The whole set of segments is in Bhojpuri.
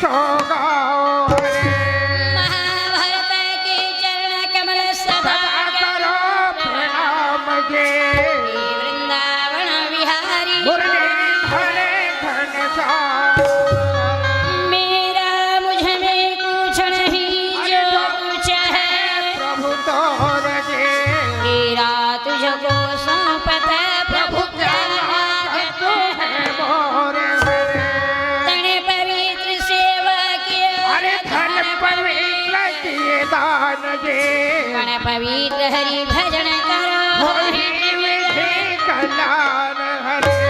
सो गाओ रे। महाभारत के चरण कमल सदा करो प्रणाम गे। वृंदावन विहारी मुरलीधर घनश्याम। मेरा मुझ में कुछ नहीं जो कुछ है प्रभु तोर गे। तेरा तुझको सौंपत प्रभु क्या लागत है मोर हरे। तन पवित्र सेवा किया अरे धन पवित्र किए दान गे। गण पवित्र हरि भजन करो होई विधि कल्याण हरे।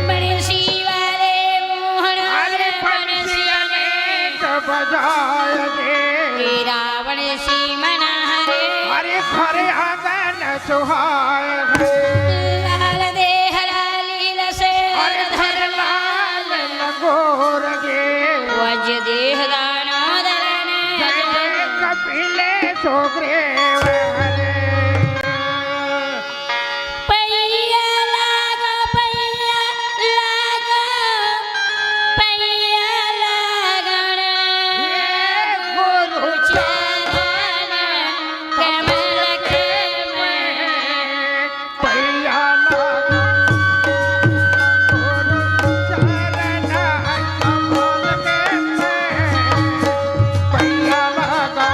बंसी वाले मोहन अरे बंसी अनेक बजाय गे। तेरा बंसी मना हरे अरे खरे आंगन सुहाय हरे। लाल देह लालील से अरे धर लाल लंगोर गे। वज देह दानोदरन जय जय कपिले सुग्रीव हरे। पैया लागो पैया लागो पैया लागण ये गुरु चरण कमल कमल पैया लगा गुरु चरण कमल के पैया लगा।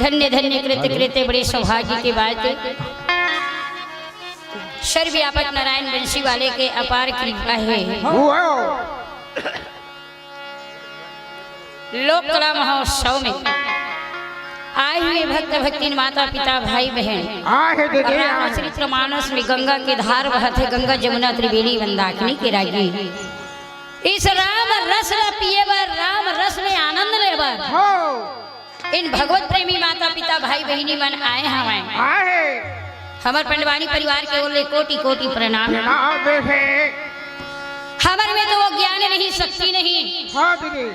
धन्य धन्य कृत्य कृत्य बड़े सौभाग्य की बात है। सर्वव्यापक नारायण बंशी वाले के अपार कृपा है। लोक कला महोत्सव में आए हुए भक्त भक्ति माता पिता भाई बहन चरित्र मानस में गंगा के धार बहते गंगा जमुना त्रिवेणी मंदाकिनी के रागी इस राम रस पिए बर राम रस में आनंद ले बर इन भगवत प्रेमी माता पिता भाई बहनी मन आए हमारे हमार पंडवानी परिवार के ओर कोटि कोटि प्रणाम। हमारे में तो वो ज्ञान नहीं शक्ति नहीं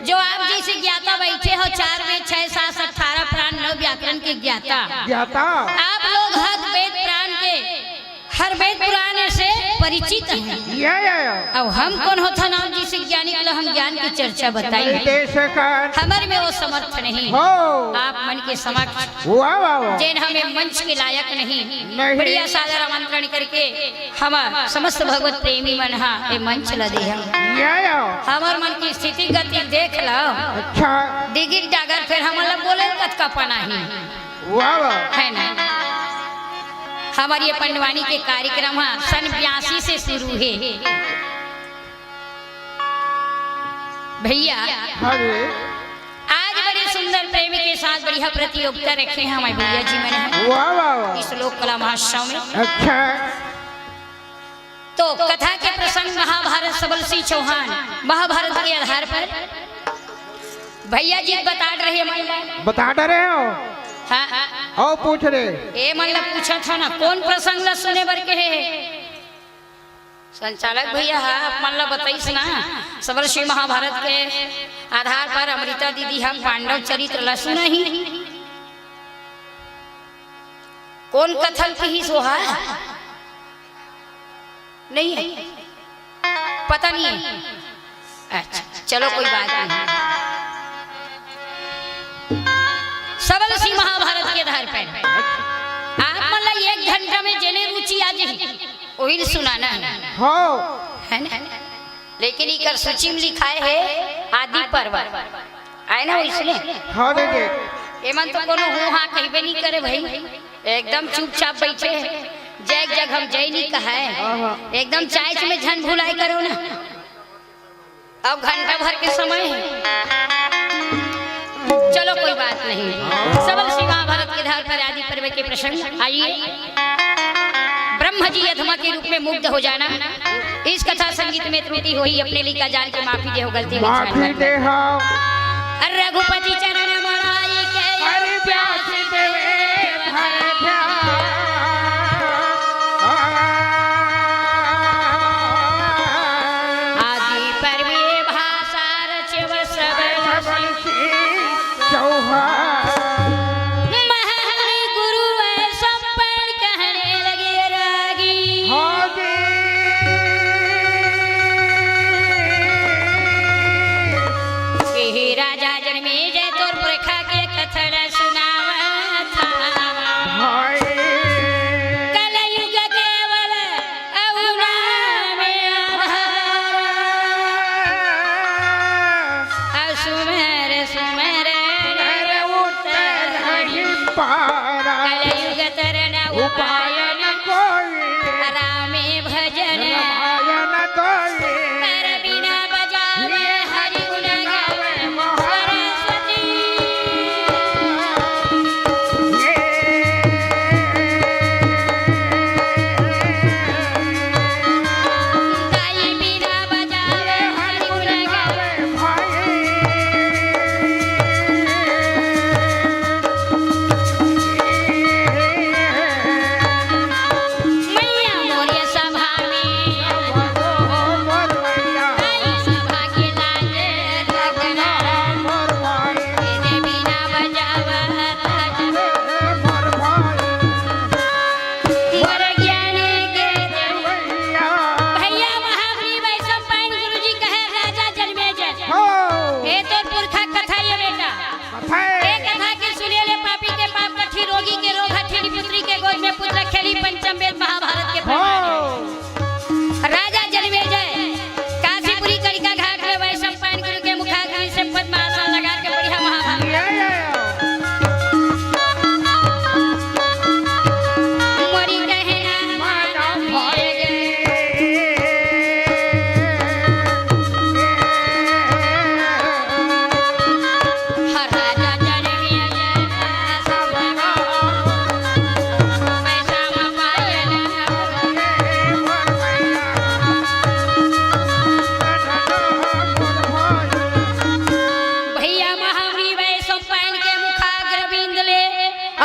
जो आप जैसे ज्ञाता बैठे हो 4 वेद 6 7 18 प्राण 9 व्याकरण के ज्ञाता आप लोग हर वेद प्राण के हर वेद पुराण से परिचित हैं। अब हम कौन होता नाम जी से ज्ञानी को हम ज्ञान की चर्चा बताइए हमारे में वो समर्थ नहीं आप मन के समक्ष जैन हमें मंच के लायक नहीं बढ़िया सादर आमंत्रण करके हम समस्त भगवत प्रेमी मन ये मंच लदे हमार मन की स्थिति गति देख लो डिगिट डागर फिर हम बोले कत का पना ही है ना। हमारी ये पंडवानी के कार्यक्रम सन 82 से शुरू है भैया। आज बड़े सुंदर प्रेमी के साथ बढ़िया प्रतियोगिता रखे हैं हमारे भैया जी मैंने इस लोक कला महोत्सव में। तो कथा के प्रसंग महाभारत सबल सिंह चौहान महाभारत के आधार पर भैया जी बता रहे हो हाँ पूछ रहे ए मतलब पूछा था ना कौन प्रसंग ला सुने बर के है संचालक भैया आप मन ला बताइस ना सबल श्री महाभारत के आधार पर अमृता दीदी हम पांडव चरित्र ला सुना ही कौन कथन की ही सोहा नहीं है पता नहीं है। अच्छा चलो कोई बात नहीं। सबल सिंह महाभारत के आधार पर आप मतलब 1 घंटा में जने रुचि आ जाए वही सुनाना है ना लेकिन इकर सूची में लिखाए है आदि पर्व आए ना इसने एमन तो कोनो हूँ हाँ कहबे नहीं करे भाई एकदम चुपचाप बैठे जय जग हम जय नहीं कहा है एकदम चाय में झन भुलाई करो ना अब घंटा भर के समय है चलो कोई बात नहीं। सबल सिंह महाभारत के आधार पर आदि पर्व के प्रसंग आइए। ब्रह्म जी अधमा के रूप में मुग्ध हो जाना इस कथा संगीत में त्रुटि हुई अपने लिए का जान के माफी दे हो गलती रघुपति चरण मनाई के आदि पर्व भाषा रचव सबल महान गुरु संपन्न कहने लगे रागी के राजा जन्मे जय तोर पुरखा के कथन सुनावा था कलयुग केवल अहुना में आधार सुमेर सुमेर कलयुग तरन उपायन रामे भजन पर बिना बजावे हरि गुण गावे सरस्वती गाई बिना बजावे हरि गुण गावे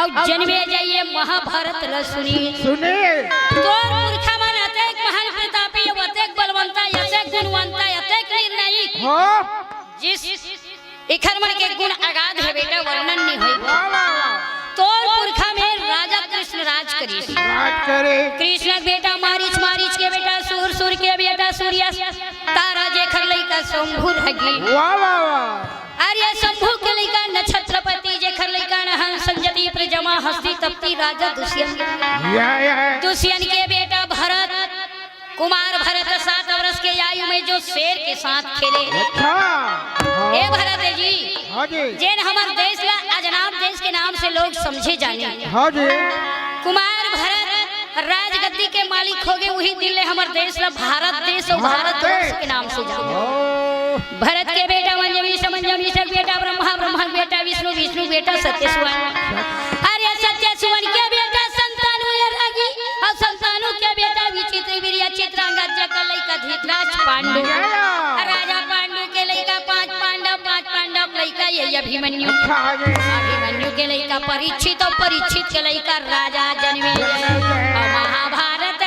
और जन्मे जाइए महाभारत ल सुनी सुने तोर मूर्खा मन अतेक महान प्रतापी अतेक बलवंता अतेक गुणवंता अतेक निर्णयी हो जिस इखर मन के गुण अगाध है बेटा वर्णन नहीं होई वाह वाह तोर पुरखा में राजा कृष्ण राज करी बात करे कृष्ण के बेटा मारीच मारीच के बेटा सूर सूर के बेटा सूर्य तारा जेखर लइका शंभु रही वाह वाह वाह आर्य शंभु के लइका नक्षत्रपति जेखर लइका नहन संजति प्रजमा हस्ती तप्ती राजा दुष्यंत या दुष्यंत के बेटा भरत कुमार भरत 7 वर्ष के आयु में जो शेर के साथ खेले अच्छा ए भरत जी हाँ जी जेन हमार देश ला अजनाब देश के नाम से लोग समझे जाने हाँ जी कुमार भरत राजगद्दी के मालिक हो गए वही दिन ले हमार देश ला भारत देश और भारत वर्ष के नाम से जाने भरत के बेटा मंजमी के बेटा ब्रह्मा ब्रह्मा के बेटा विष्णु विष्णु बेटा सत्यसुवन अरे सत्यसुवन के बेटा संतानु रागी और संतानु के बेटा विचित्र वीर्य चित्रांगद जकल लइका धृतराज पांडु राजा पांडु के लइका 5 पांडव लइका ये अभिमन्यु अभिमन्यु के लइका परीक्षित और परीक्षित के लइका राजा जन्मे और महाभारत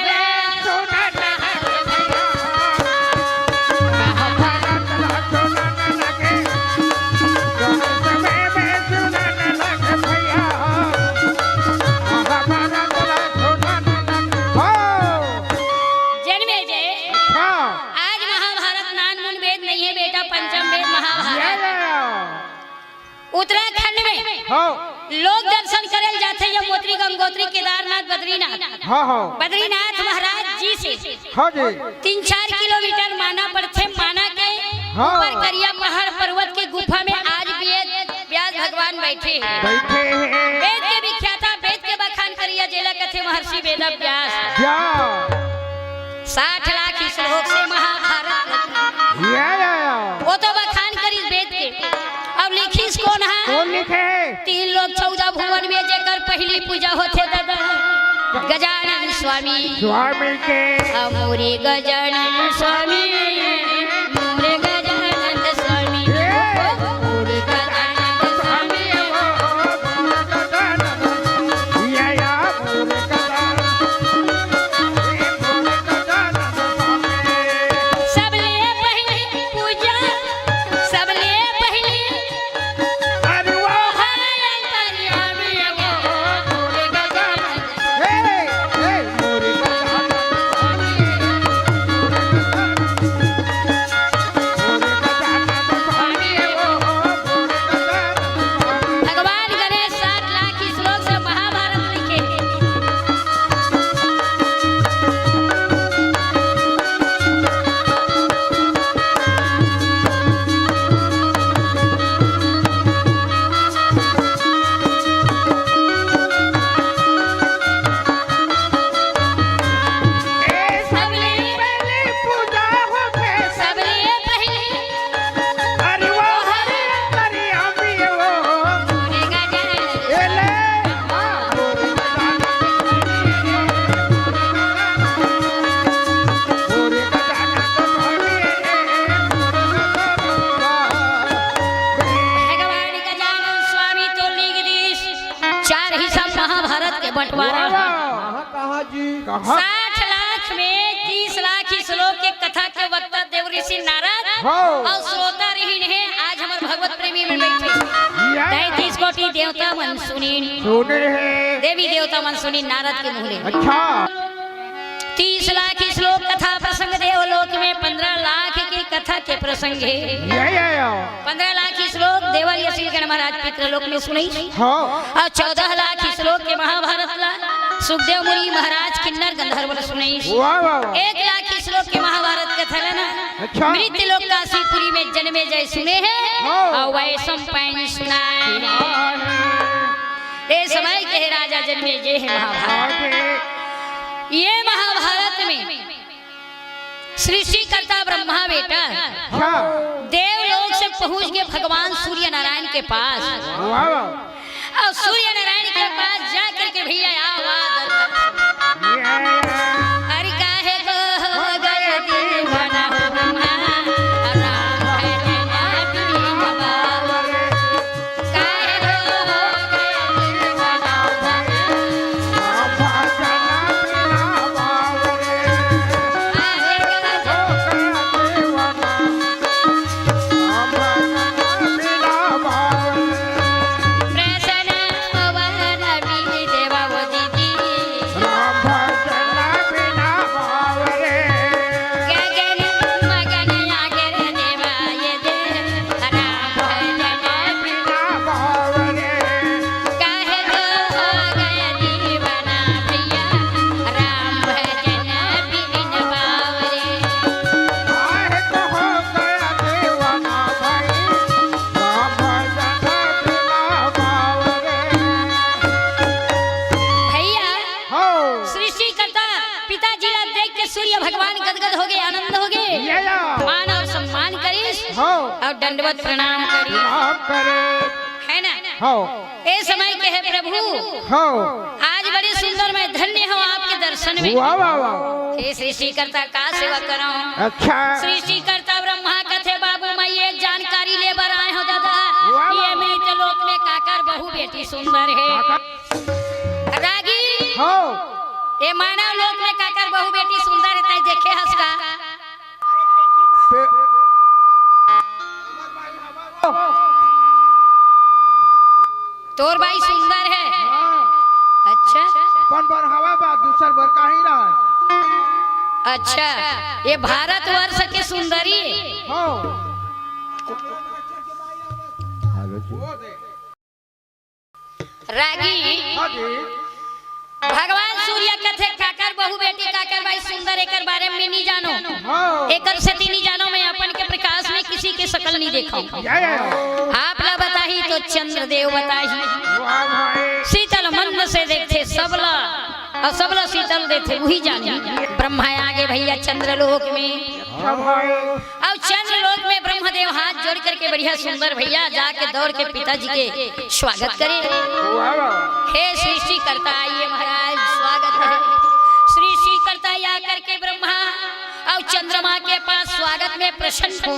उत्तराखंड में लोग दर्शन करे जाते हैं यमुनोत्री गंगोत्री केदारनाथ बद्रीनाथ बद्रीनाथ महाराज जी से 3-4 किलोमीटर माना पड़ते माना के ऊपर करिया पहाड़ पर्वत की गुफा में आज व्यास भगवान बैठे हैं वेद के विख्याता वेद के बखान करिया जेला कथे महर्षि वेद व्यास 60 लाख श्लोक से महाभारत वो तो बखान करी वेद के अब लिखिस कौन है कौन लिखे 3 लोग 14 भुवन में जेकर पहली पूजा होते दादा गजानन स्वामी स्वामी के मोरे गजानन स्वामी मोरे गजानन स्वामी मोरे गजानन स्वामी सबले पहली पूजा सबले पहली बंटवारा 60 लाख में 30 लाख श्लोक के कथा के वक्ता देव ऋषि नारद और श्रोता रही है आज हमारे भगवत प्रेमी में बैठे 33 कोटि देवता मन सुनी देवी देवता मन सुनी नारद के मुहले अच्छा 30 लाख श्लोक कथा प्रसंग देवलोक में 15 लाख की कथा के प्रसंग है 15 लाख श्लोक देवल यशील गण महाराज पितृलोक में सुनी और 14 लाख श्लोक के महाभारत ला सुखदेव मुनि महाराज किन्नर गंधर्व ने सुनी 1 लाख श्लोक के महाभारत कथा लेना मृत्यु लोक काशीपुरी में जन्मे जय सुने हैं और वैशम पैन सुनाए ये समय के राजा जन्मे जय है महाभारत ये महाभारत में सृष्टि करता ब्रह्मा बेटा देवलोक से पहुंच के भगवान सूर्य नारायण के पास और सूर्य नारायण के पास जाकर के भैया आवाज अरे काहे को गए दीवाना हो ब्रह्मा राम है जनाब काहे को गए दीवाना सूर्य भगवान गदगद हो गए, आनंद हो गए, मान और सम्मान करिस और दंडवत प्रणाम करी, है ना? ए समय के है प्रभु, आज बड़े सुंदर मैं धन्य हूँ आपके दर्शन में। हे सृष्टिकर्ता का सेवा करो। अच्छा सृष्टिकर्ता ब्रह्मा कथे बाबू मैं एक जानकारी लेकर आए हो दादा, ये मृत लोक में काकर बहु बेटी सुंदर है। रागी ये मानव लोक में काकर बहु बेटी सुंदर है, ताई देखे हंसका तोर भाई सुंदर है। अच्छा अपन बार हवा बा दूसर बार कहीं रहा। अच्छा ये भारत वर्ष के सुंदरी रागी भगवान सूर्य कथे काकर बहु बेटी काकर भाई सुंदर एकर बारे में नहीं जानो, एकर से नहीं जानो, मैं अपन के प्रकाश में किसी के शकल नहीं देखा। आप ला बताही तो चंद्रदेव बताही, शीतल मन से देखते सबला और सबला शीतल देते वही जानी। ब्रह्मा आगे भैया चंद्रलोक में, अब चंद्रलोक में ब्रह्मदेव हाथ जोड़ करके बढ़िया सुंदर भैया जाके दौड़ के पिताजी के स्वागत करे। हे सृष्टिकर्ता आइए महाराज स्वागत है। सृष्टिकर्ता या करके ब्रह्मा और चंद्रमा के पास स्वागत में प्रसन्न हो।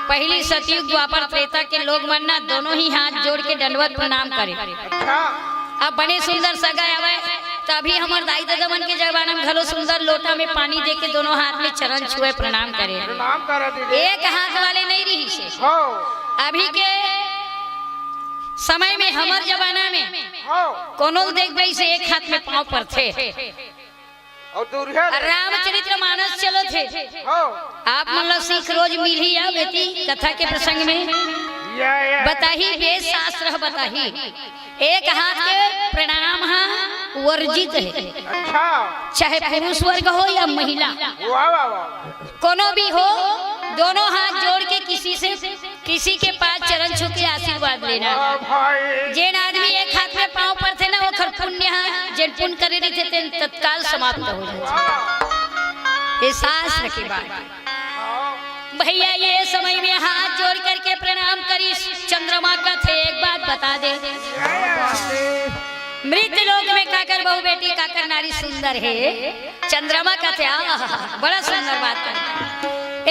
पहली सतयुग द्वापर त्रेता के लोग मरना दोनों ही हाथ जोड़ के दंडवत प्रणाम करे। अब बड़े सुंदर सगाए आवे तभी हमार दाई दादा मन के जमाना में घलो सुंदर लोटा में पानी दे के दोनों हाथ में चरण छुए प्रणाम करे। एक हाथ वाले नहीं रही से अभी के समय में हमार जमाना में कोनो देख भाई से एक हाथ में पांव पर थे और रामचरित्र मानस चलो थे। आप मतलब सीख रोज मिली आ बेटी कथा के प्रसंग में बताही वेद शास्त्र बताही एक हाथ के प्रणाम वर्जित है। चाहे पुरुष वर्ग हो या महिला कोनो भी हो, दोनों हाथ जोड़ के किसी के पास चरण छू के आशीर्वाद लेना। जिन आदमी एक हाथ में पांव पर थे ना वो खर पुण्य जिन पुण्य करे रहे थे तत्काल समाप्त हो जाए। ये शास्त्र की बात भैया। ये समय में हाथ जोड़ करके प्रणाम करी चंद्रमा का थे। एक बात बता दे, मृत लोक में काकर बहु बेटी काकर नारी सुंदर है। चंद्रमा का थे बड़ा सुंदर बात है।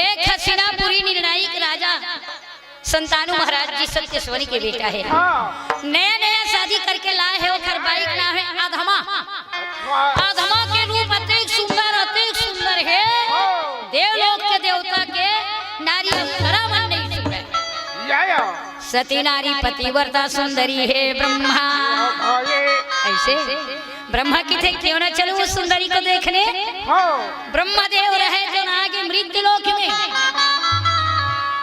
एक हसीनापुरी निर्णायक राजा संतानु महाराज जी सत्यस्वरी के बेटा है। नया नया शादी करके लाए है। वो बाइक ना है आधमा, आधमा के रूप अत्यंत सुंदर है। देवलोक के देवता के नारी अप्सरा मन नहीं छू रहे। सती नारी पतिव्रता सुंदरी है। ब्रह्मा ऐसे ब्रह्मा की थे क्यों ना चलो उस सुंदरी को देखने। ब्रह्मा देव रहे जो आगे मृत्यु लोक में।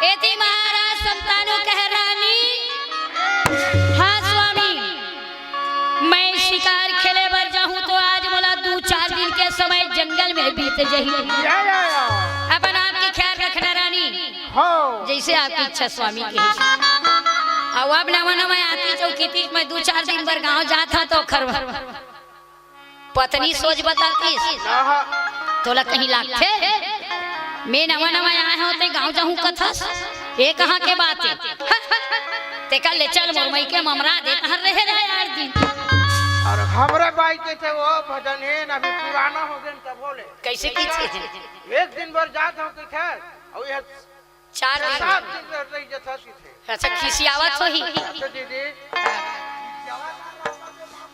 एति महाराज संतानु कह रानी, हाँ स्वामी मैं शिकार खेले बर जाऊं तो आज बोला 2-4 दिन के समय जंगल में बीत जाइए। अपन आपकी ख्याल रखना रानी, जैसे आपकी इच्छा स्वामी की। अब नवा नवा आती चौकी मैं 2-4 दिन पर गांव जाता तो खरवा पत्नी सोच बताती तोला कहीं लागते। मैं नवा नवा आए होते गांव जाऊं कथा ये कहाँ के बात है। ते कल ले चल मोरमई के ममरा दे रहे यार दिन। और हमरे बाई के थे वो भजन है ना अभी पुराना हो गए तब बोले कैसे की थी। एक दिन भर जात हो के थे और ये 4 दिन रही जथा सी थे। अच्छा खिसियावत हो ही। अच्छा दीदी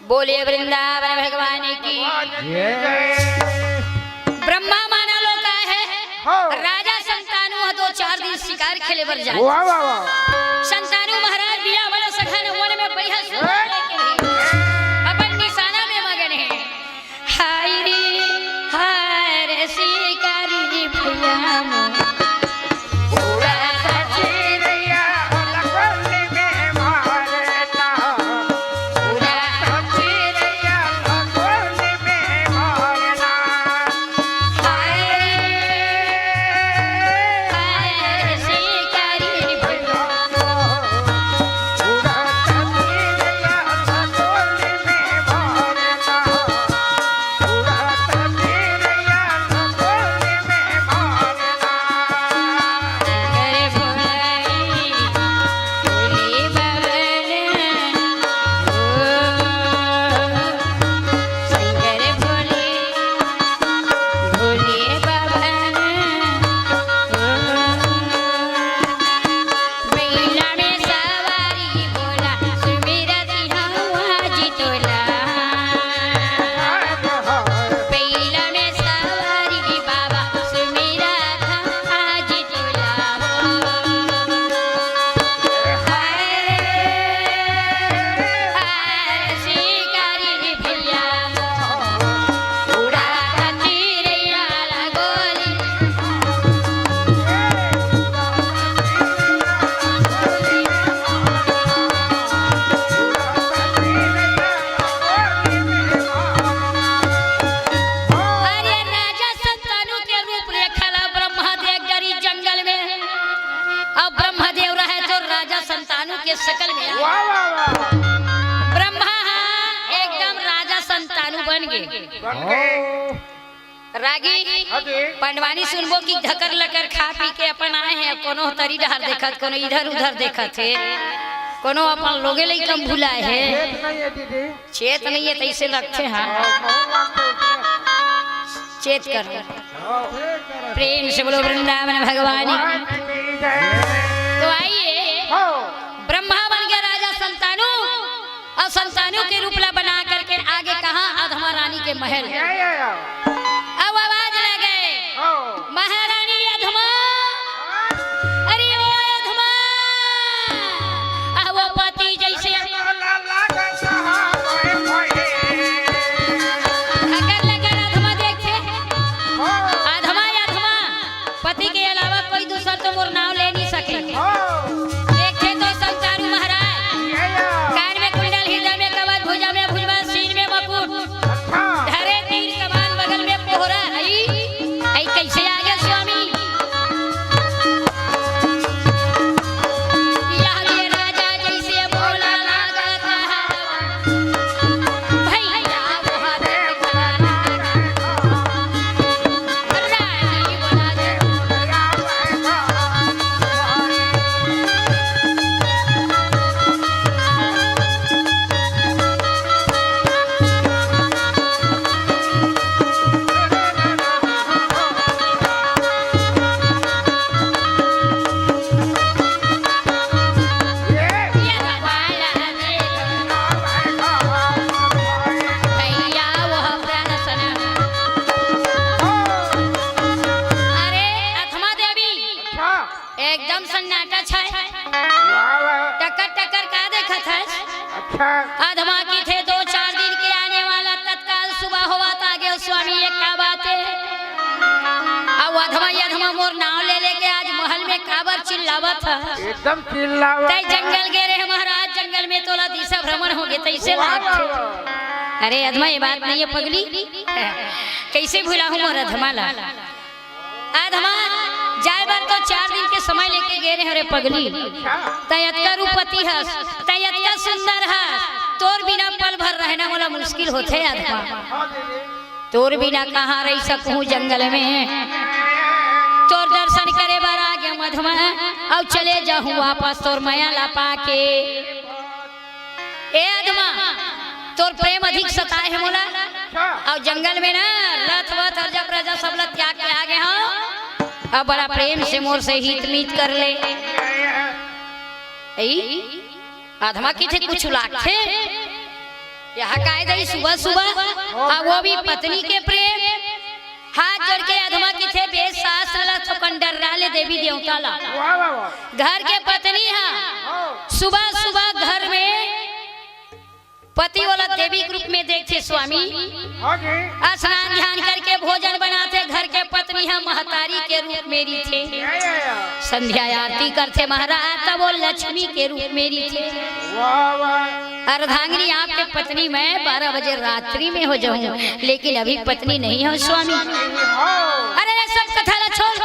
बोले वृंदावन भगवान की। ब्रह्मा माना लोग है राजा संतानु 2-4 दिन शिकार खेले बर जाए। संतानु महाराज बिया बड़ा सखन वन में बढ़िया सुंदर लेके अपन निशाना में मगन है। हाय रे शिकारी भैया रागी पंडवानी सुनबो की धकर लकर खा पी के अपन आए हैं, कोनो तरी डहर देखत, कोनो इधर उधर देखत है, कोनो अपन लोगे लई कम भुलाए है। चेत नहीं है तैसे लगते हैं, चेत कर प्रेम से बोलो वृंदावन भगवान। तो आइए, ब्रह्मा बन गया राजा संतानु, और संतानु के रूप ला बना करके आगे कहा अधमा रानी के महल। अब आवाज लगे महारानी अधमा, अरे ओ अधमा, वो पति जैसे अगर लगर अधमा देखे, अधमा अधमा पति के अलावा कोई दूसरा तो मोर नाम ले नहीं सके। देखे तो संतानु महाराज, कान में कुंडल, हृदय में कवच, भुजा में भुजबा, सीन में मुकुट, धरे तीर कमान, बगल में पोहरा। आई कैसे आ गया स्वामी? यहाँ के राजा जैसे बोला लागत है, भैया वहाँ देखना लागत, रानी बोला दे। एकदम सन्नाटा छाय, टकर टकर का देखत है। अधमा की थे 2-4 दिन के आने वाला, तत्काल सुबह हुआ था आगे स्वामी ये क्या बात है? अब अधमा मोर नाव ले लेके आज महल में काबर चिल्लावत था, एकदम चिल्लावत। तई जंगल गए रहे महाराज, जंगल में तोला दिशा भ्रमण हो गए तैसे बात। अरे अधमा ये बात नहीं है पगली, कैसे भूला हूँ मोर अधमा ला। अधमा जाए बार तो 4 दिन के समय लेके गए रहे। अरे पगली, तयत का रूपति हस, तयत का सुंदर हस, तोर बिना पल भर रहना मोला मुश्किल होते। अधमा तोर बिना कहाँ रह सकूं जंगल में, तोर दर्शन करे बार आ गया मधमा, और चले जाऊं वापस तोर माया ला पाके। ए अधमा, तोर प्रेम अधिक सताए है मोला, और जंगल में ना रथ वथ अर्जा प्रजा सब ला त्याग के आ गए हाँ, अब बड़ा प्रेम से मोर से हित मीत कर ले। अधमा की थे कुछ लाखे यहाँ कायदे सुबह सुबह, और वो भी पत्नी के प्रेम, हाथ जोड़ के अधमा की थे बेस सास ला तो कंडर डाले देवी देवता ला, घर के पत्नी हाँ, सुबह सुबह घर में पति वाला देवी ग्रुप में देखते स्वामी, स्नान ध्यान करके भोजन बनाते, घर के पत्नी हम महतारी के रूप मेरी थे, संध्या आरती करते महाराज, तब वो लक्ष्मी के रूप मेरी थे। अर्धांगिनी आपके पत्नी मैं 12 बजे रात्रि में हो जाऊं, लेकिन अभी पत्नी नहीं हो स्वामी। अरे सब कथा ना छोड़,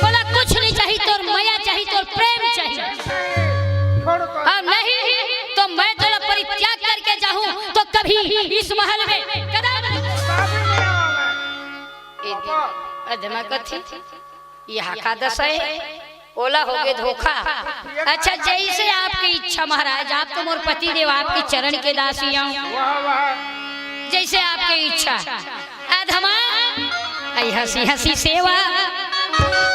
बोला कुछ नहीं चाहिए, तो माया चाहिए, तो प्रेम चाहिए, और नहीं तो मैं तो परित्याग करके जाऊं, तो कभी इस महल में अधमा कथी यहाँ का दस है, ओला हो गए धोखा। अच्छा जैसे आपकी इच्छा महाराज, आप तो मोर पति देव आपके चरण के दासी हूँ, जैसे आपकी इच्छा। अधमा आई हंसी हंसी सेवा,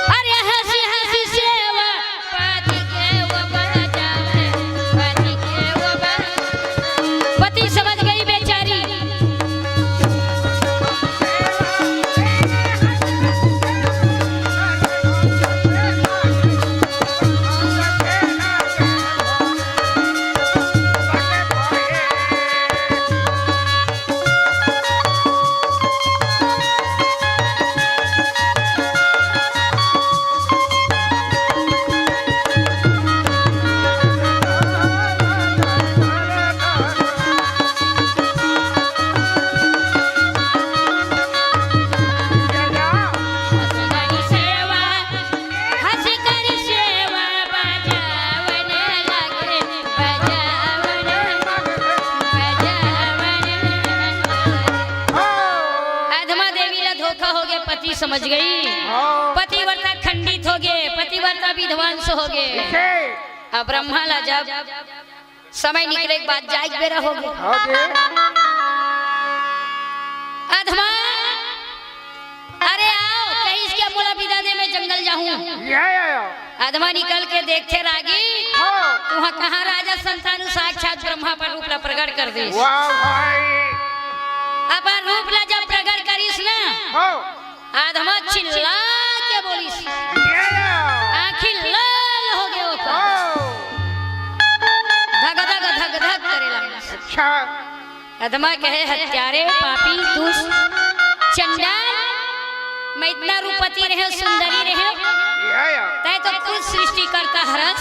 अरे हंसी हंसी सेवा, पति के वो बजा है, पति के वो बजा, पति समझ गई बेचारी। समझ गई। पतिव्रता खंडित हो गए, पतिव्रता विध्वंस हो गए। अब ब्रह्मा ला जब समय निकले के बाद जाग बेरा हो गए। अधमा अरे आओ कहीं इसके मोला विदा दे, मैं जंगल जाऊं। अधमा निकल के देखते रागी तुहा कहाँ राजा संतानु साक्षात ब्रह्मा पर रूप ला प्रकट कर दे। अपन रूप ला जब प्रकट करीस ना अधमा चिल्ला के बोलीस, आँखी लाल हो गए, धक धक धक धक करे लगा। अधमा कहे हत्यारे पापी दुष्ट चंडाल, मैं इतना रूपवती रहे सुंदरी रहे तय तो कुछ सृष्टि करता हरस,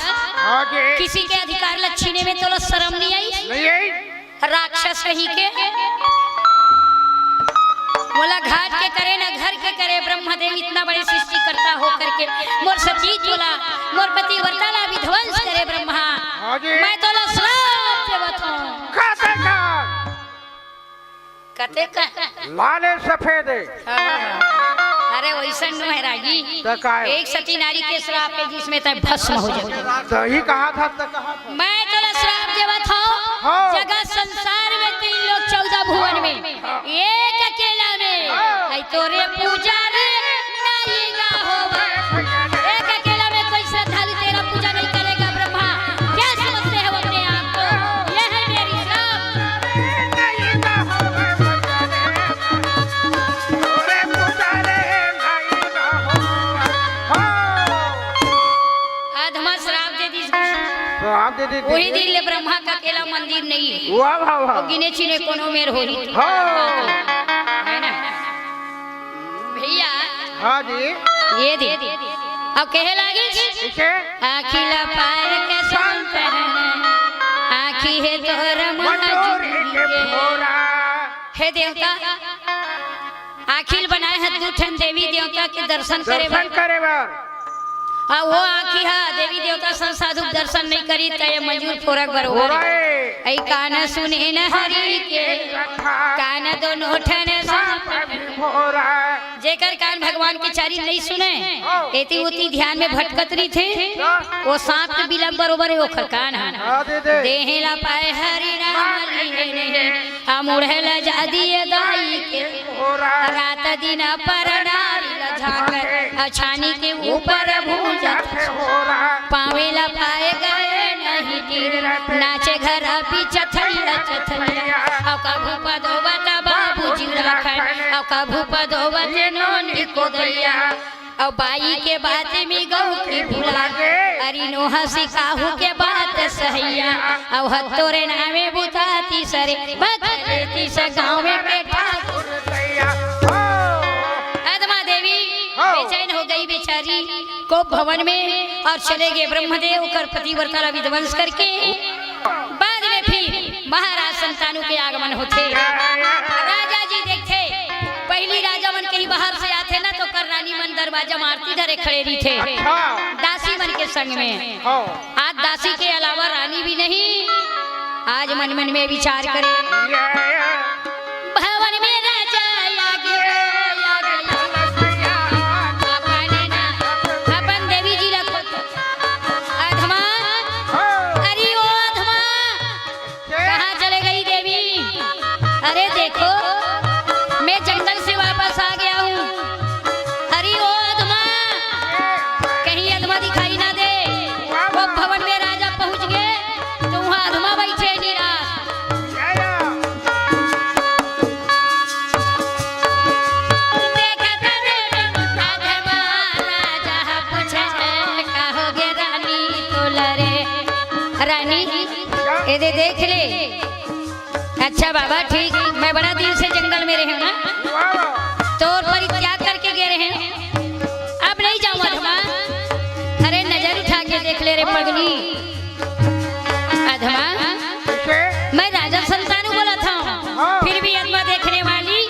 किसी के अधिकार लक्षीने में तो शर्म नहीं आई। राक्षस कहीं के बोला घाट के करे ना घर के करे, ब्रह्मदेव इतना बड़ी सृष्टि करता हो करके मोर सचीत बोला मोर पति वर्ताला विध्वंस करे ब्रह्मा, मैं तो श्राप देवत हूं। कते का लाले सफेद अरे वैसा महरागी एक सती नारी के श्राप है जिसमें तय भस्म हो जाए। सही कहा था तो कहा था। मैं तो श्राप देवत हूं, जगत संसार में 3 लोग 14 भुवन में एक अकेला में आई तोरे पूजा रे नहीं ना होगा। एक अकेला में कोई श्रद्धालु तेरा पूजा नहीं करेगा ब्रह्मा, क्या समझते हो अपने आप को? यह है मेरी श्राप। वही दिन ले ब्रह्मा का अकेला मंदिर नहीं है, वाह वाह वाह, गिने चिने कोनो मेर हो रही है ना भैया। हाँ जी ये दे अब कहे लागी अखिला पार के संतन आखी है तोरा हे देवता, आखिल बनाए हैं 2 ठन देवी देवता के दर्शन करे बार। हाँ वो आखी हा देवी देवता संसाधु दर्शन नहीं करी तय मंजूर फोरक बरोबर ऐ कान सुने न हरि के कान दोनों ठन जेकर कान भगवान के चारी नहीं सुने एती उती ध्यान में भटकत रही थे, वो सांप के बिलम बरोबर है ओखर कान हा देहेला पाए हरि नाम लीने अमुढ़ेला जा दिए दाई के रात दिन पर नारी झाकर अछानी के ऊपर भूजत पावेला पाए गए नहीं तीर नाचे घर पीछे थैया चथैया औ का भूपा दोबता बाबू जी राखन औ का भूपा दोबते नोनी को दैया औ बाई के बात में गौ की भुला अरी नो हंसी काहू के बात सहैया औ हतोरे नामे बुताती सरे बदलेती से गांव में बैठा बेचैन हो गई बेचारी को भवन में और चले गए ब्रह्मदेव कर पतिव्रता विध्वंस करके। बाद में फिर महाराज संतानु के आगमन होते। राजा जी देखते पहली राजा मन कहीं बाहर से आते ना तो कर रानी मन दरवाजा मारती धरे खड़े रही थे दासी मन के संग में। आज दासी के अलावा रानी भी नहीं। आज मन मन में विचार करे भवन में राजा दे देख ले। अच्छा बाबा ठीक, मैं बड़ा दिन से जंगल में रहे ना तो परित्याग करके गए रहे, अब नहीं जाऊँ अधमा। अरे नजर उठा के देख ले रे पगली अधमा, मैं राजा संतानु बोला था फिर भी अधमा देखने वाली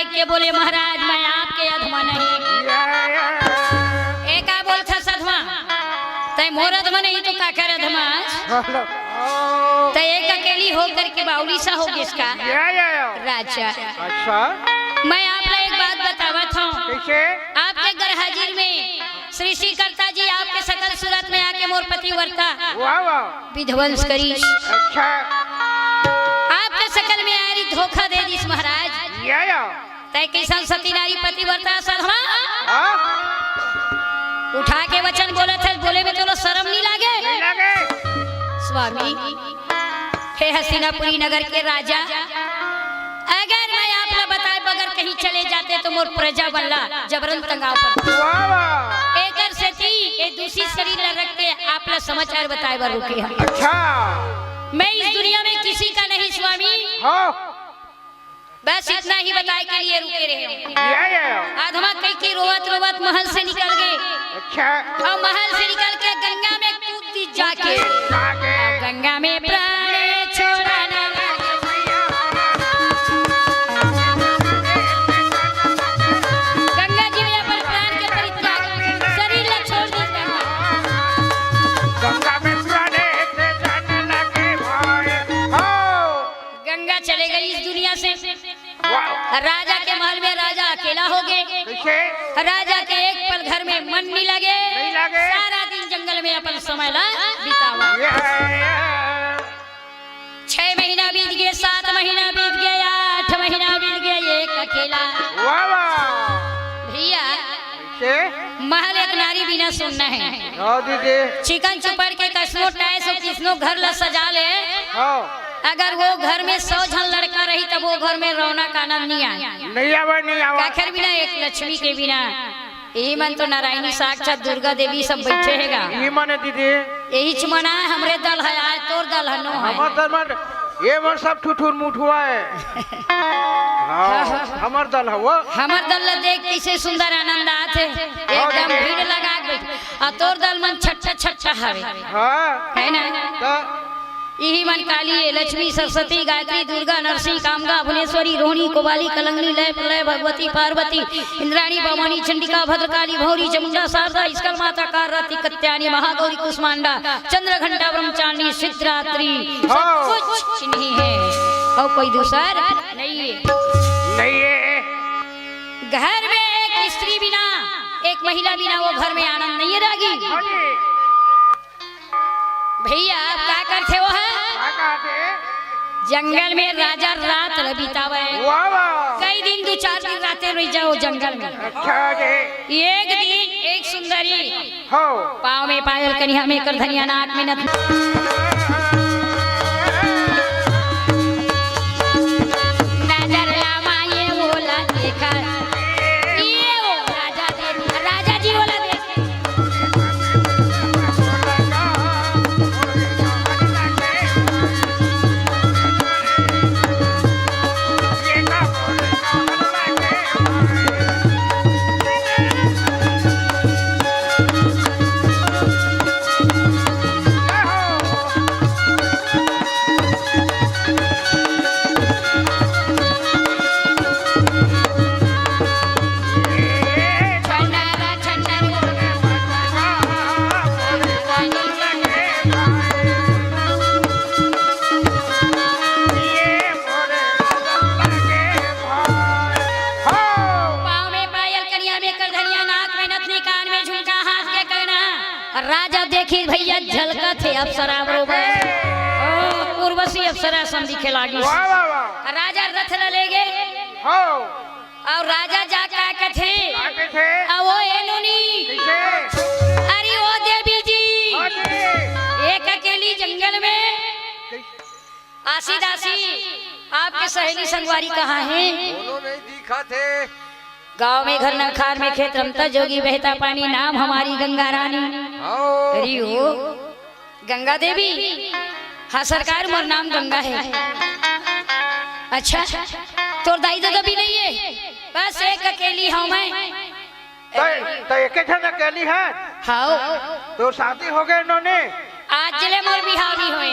देख के बोले महाराज मैं आपके अधमा नहीं। एक बोल था सधमा तय मोर अधमा नहीं तो का कर अधमा तय एक अकेली होकर के बाउली सा हो गया इसका राजा। अच्छा मैं आपने एक बात बतावा था कैसे? आपके घर हाजिर में सृष्टि करता जी आपके सकल सूरत में आके मोर पति वर्ता विध्वंस करी। अच्छा आपके सकल में आरी धोखा दे दिस महाराज। तय किसान सती नारी पति वर्ता सधमा उठा के वचन बोले थे बोले में चलो शर्म नहीं लागे स्वामी। हे हस्तिनापुरी नगर के राजा अगर मैं आपने बताए बगैर कहीं चले जाते तो मोर प्रजा बल्ला जबरन तंगाव पर एकर से थी ये दूसरी शरीर रख के आपने समाचार बताए बर रुके हैं। अच्छा मैं इस दुनिया में किसी का नहीं स्वामी बस इतना ही बताए के लिए रुके रहे। आधमा कई की रोवत रोवत महल से निकल गए। अच्छा और महल से निकल के गंगा में कूद दी जाके गंगा में प्राण छोड़ना गंगा जी में अपन प्राण के परित्याग शरीर ला छोड़ दी गंगा में प्राण से जाने लगे भाई गंगा चले गई इस दुनिया से। राजा के महल में राजा अकेला हो गए। राजा के एक पल घर में मन नहीं लगे सारा दिन जंगल में अपन समय ला बितावा। 6 महीना बीत गए 7 महीना बीत गए 8 महीना बीत गए एक अकेला भैया महल एक नारी बिना सुनना है चिकन चुपड़ के कसनो टाइस किसनो घर ला सजा ले अगर वो घर में 100 जन लड़का रही तब वो घर में रौनक आनंद नहीं आया काखर बिना एक लक्ष्मी के बिना यही मन तो नारायणी साक्षात दुर्गा देवी सब बैठे हैगा यही चमना हमरे दल है आज तोर दल है नो ये मन सब ठुठुर मुठ हुआ है हमर दल है वो हमर दल देख कैसे सुंदर आनंद आते एकदम भीड़ लगा बैठ और तोर दल मन छट्टा छट्टा है ना यही मन काली लक्ष्मी सरस्वती गायत्री दुर्गा नरसिंह कामगा भुवनेश्वरी रोहिणी कोबाली कलंगनी लय प्रलय भगवती पार्वती इंद्राणी भवानी चंडिका भद्रकाली भौरी चामुंडा शारदा इसकल माता कारती कत्यानी महागौरी कुष्मांडा चंद्रघंटा ब्रह्मचारिणी सिद्धरात्रि सब कुछ नहीं है और कोई दूसर नहीं है। घर में एक स्त्री बिना एक महिला बिना वो घर में आनंद नहीं रहेगी। भैया आप क्या करते हो है जंगल में राजा रात बितावे कई दिन 2-4 दिन रातें रह जाओ जंगल में। एक दिन एक सुंदरी पाँव में पायल कन्या में कर धनिया नाक में नजर लामा ये बोला देखा ये वो राजा जी बोला राजा देखी भैया झलका थे अप्सरा बरोबर उर्वशी अप्सरा सम दिखे लागी। राजा रथ ले गए और राजा जा का थे वो एनुनी अरे ओ देवी जी एक अकेली जंगल में आसी दासी आपके सहेली संगवारी कहाँ है? नहीं दिखा थे। गांव में घर न खार में खेत रमता जोगी बहता पानी नाम हमारी गंगा रानी। अरे हो गंगा देवी हाँ सरकार मोर नाम गंगा है। अच्छा तोर दाई दादा भी नहीं है बस एक अकेली हूँ मैं। तो एक अकेली है हाँ तो शादी हो गए इन्होंने आज जिले मोर बिहार नहीं हुए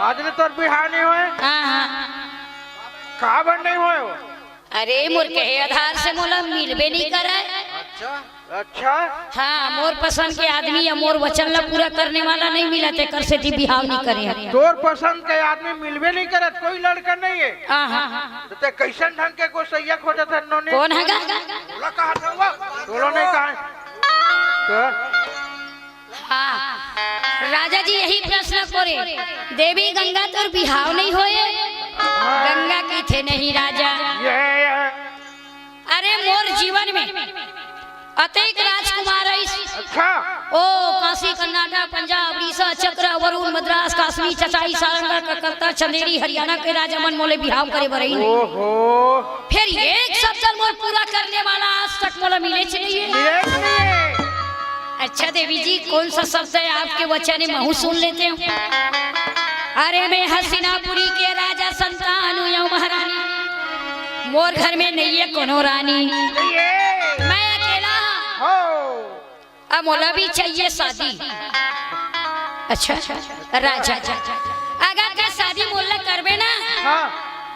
आज ने तोर बिहार नहीं हुए हाँ कहाँ बन नहीं हुए अरे मोर कहे आधार से मोला मिलबे नहीं करे। अच्छा हाँ, मोर पसंद के आदमी या मोर वचन ला पूरा करने वाला नहीं मिला ते कर से बिहाव नहीं करे। तोर पसंद के आदमी मिलबे नहीं करत, कोई लड़का नहीं है। हाँ तो कैसन ढंग के को सैया खोजत है नोने? कौन है गा? बोला कहा था वो, बोलो नहीं कहा। हाँ, राजा जी यही प्रश्न करे, देवी गंगा तोर बिहाव नहीं होए? गंगा की थे नहीं राजा। अरे मोर जीवन में अतेक राजकुमार अच्छा ओ काशी, कर्नाटक, पंजाब, उड़ीसा, चक्र, वरुण, मद्रास, कश्मीर, चचाई, सारंगा, कलकत्ता, चंदेरी, हरियाणा के राजा मन मोले बिहाव करे बरई। फिर एक शब्द मोर पूरा करने वाला आज तक मोला मिले चाहिए। अच्छा देवी जी, कौन सा शब्द है आपके वचन महू सुन लेते हो। अरे मैं हसीनापुरी के राजा संतान हूँ महारानी, मोर घर में नहीं है कोनो रानी, मैं अकेला। अब मोला भी चाहिए शादी। अच्छा राजा, अगर का शादी मोला करबे ना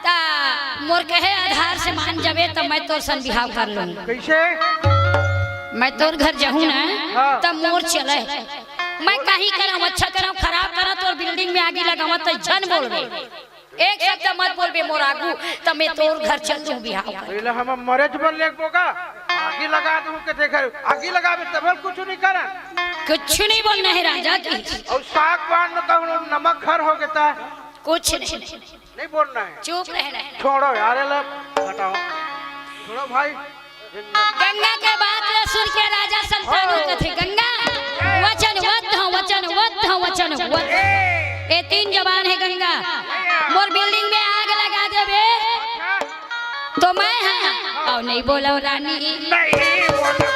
ता मोर कहे आधार से मान जावे तो मैं तोर सन बिहाव कर लूंगी। कैसे? मैं तोर घर जाऊँ ना तब मोर चले, मैं कहीं कराऊं, अच्छा कराऊं, खराब करा तो बिल्डिंग में आगे लगावा तो जन बोलबे, एक शब्द मत बोलबे मोर आगू तो मैं तोर घर चल दूं बिहाव। पहले हम मरेज बोल ले बोगा, आगे लगा दूं के देख, आगे लगाबे तब कुछ नहीं करा, कुछ नहीं बोलना है राजा जी। और साग पान में कहूं नमक खर हो गया है, कुछ नहीं बोलना है, चुप रहना है। छोड़ो यार, हटाओ, छोड़ो भाई। गंगा के बात सुन के राजा संतानु कथे, गंगा वचन ये तीन जबान है गंगा, मोर बिल्डिंग में आग लगा देबे तो मैं है और नहीं बोलो रानी, नहीं बोलो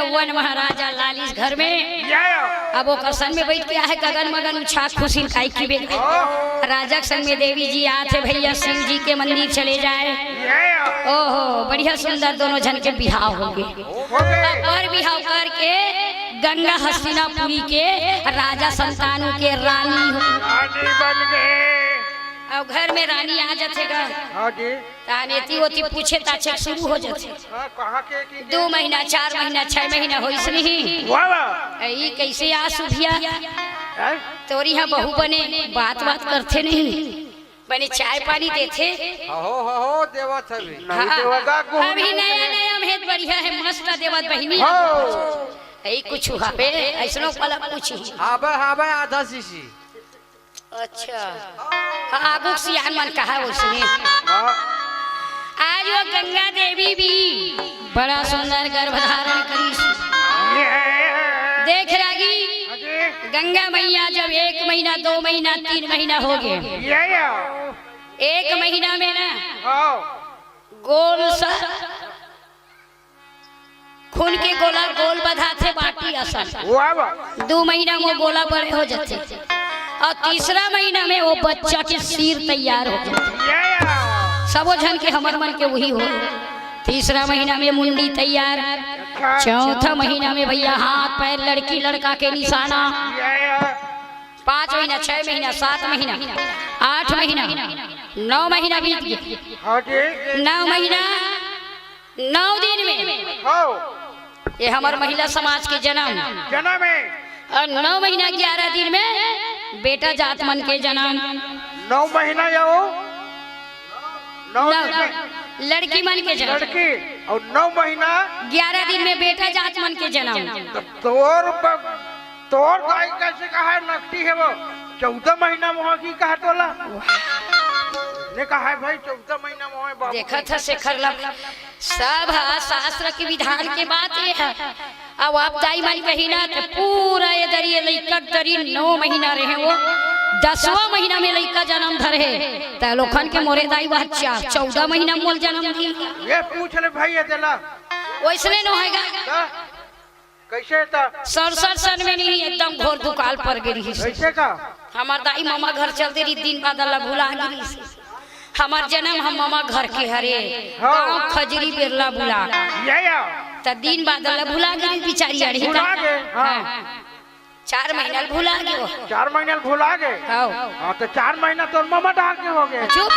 वन महाराजा लालिस घर में। अब वो कसन में बैठ के है गगन मगन उछाक खुशी खाई की बे राजा संग में देवी जी आते भैया शिव जी के मंदिर चले जाए। ओहो बढ़िया सुंदर दोनों जन के बिहाव हो गए, और बिहाव करके गंगा हस्तिनापुरी के राजा संतानु के रानी बन गए। अब घर में रानी आ जातेगा तानेती होती पूछे ताचे शुरू हो जाते, 2 महीना 4 महीना 6 महीना हो नहीं कैसे आ सुभिया तोरी यहाँ बहू बने बात करते नहीं, बने चाय पानी देते अभी नया भेद बढ़िया है, मस्त देवत बहिनी यही कुछ हबे ऐसनो वाला पूछी आधा शीशी। अच्छा आगू सियान मन कहा उसने। आज वो गंगा देवी भी बड़ा सुंदर गर्भ धारण करी, देख रागी गंगा मैया जब 1 महीना 2 महीना 3 महीना हो गए, 1 महीना में ना गोल सा खून के गोला गोल बधा थे बाटी असल, 2 महीना वो गोला बड़े हो जाते और 3रा महीना में वो बच्चा के सिर तैयार हो जाते, सबो जन के हमर मन के वही हो। 3रा महीना में मुंडी तैयार, 4था महीना में भैया हाथ पैर लड़की लड़का के निशाना, 5 महीना 6 महीना 7 महीना 8 महीना 9 महीना बीत गए। 9 महीना 9 दिन में ये हमार महिला समाज के जन्म और 9 महीना 11 दिन में बेटा जात मन के जन्म। 9 महीना लड़की मन के जन्म, लड़की और 9 महीना 11 दिन में बेटा जात मन के जन्म। तोर गाय कैसे कहा है नकटी है वो 14 महीना मोह की कहा तोला ने कहा है भाई 14 महीना मोह। देखा था शेखर लब सब शास्त्र के विधान के बात ये है। अब आप दाई मन कही ना तो पूरा ये दरिये लइका दरी 9 महीना रहे, वो 10वां महीना में लइका जन्म धरे तो लोखन के मोरे दाई वह 14 महीना मोल जन्म दी। ये पूछ ले भाई ये देला वैसने न होएगा कैसे था सर में नहीं एकदम घोर दुकाल पर गिरी कैसे का हमार दाई मामा घर चलते रही दिन बाद अल्लाह भुला गिरी हमार जन्म हम मामा घर के हरे गाँव खजरी बिरला बुला त दिन बादल भुला गई बेचारी अड़ी हाँ 4 महीना भुला गए 4 महीना भुला गए हाँ तो 4 महीना तो मामा ढाक के हो गए चुप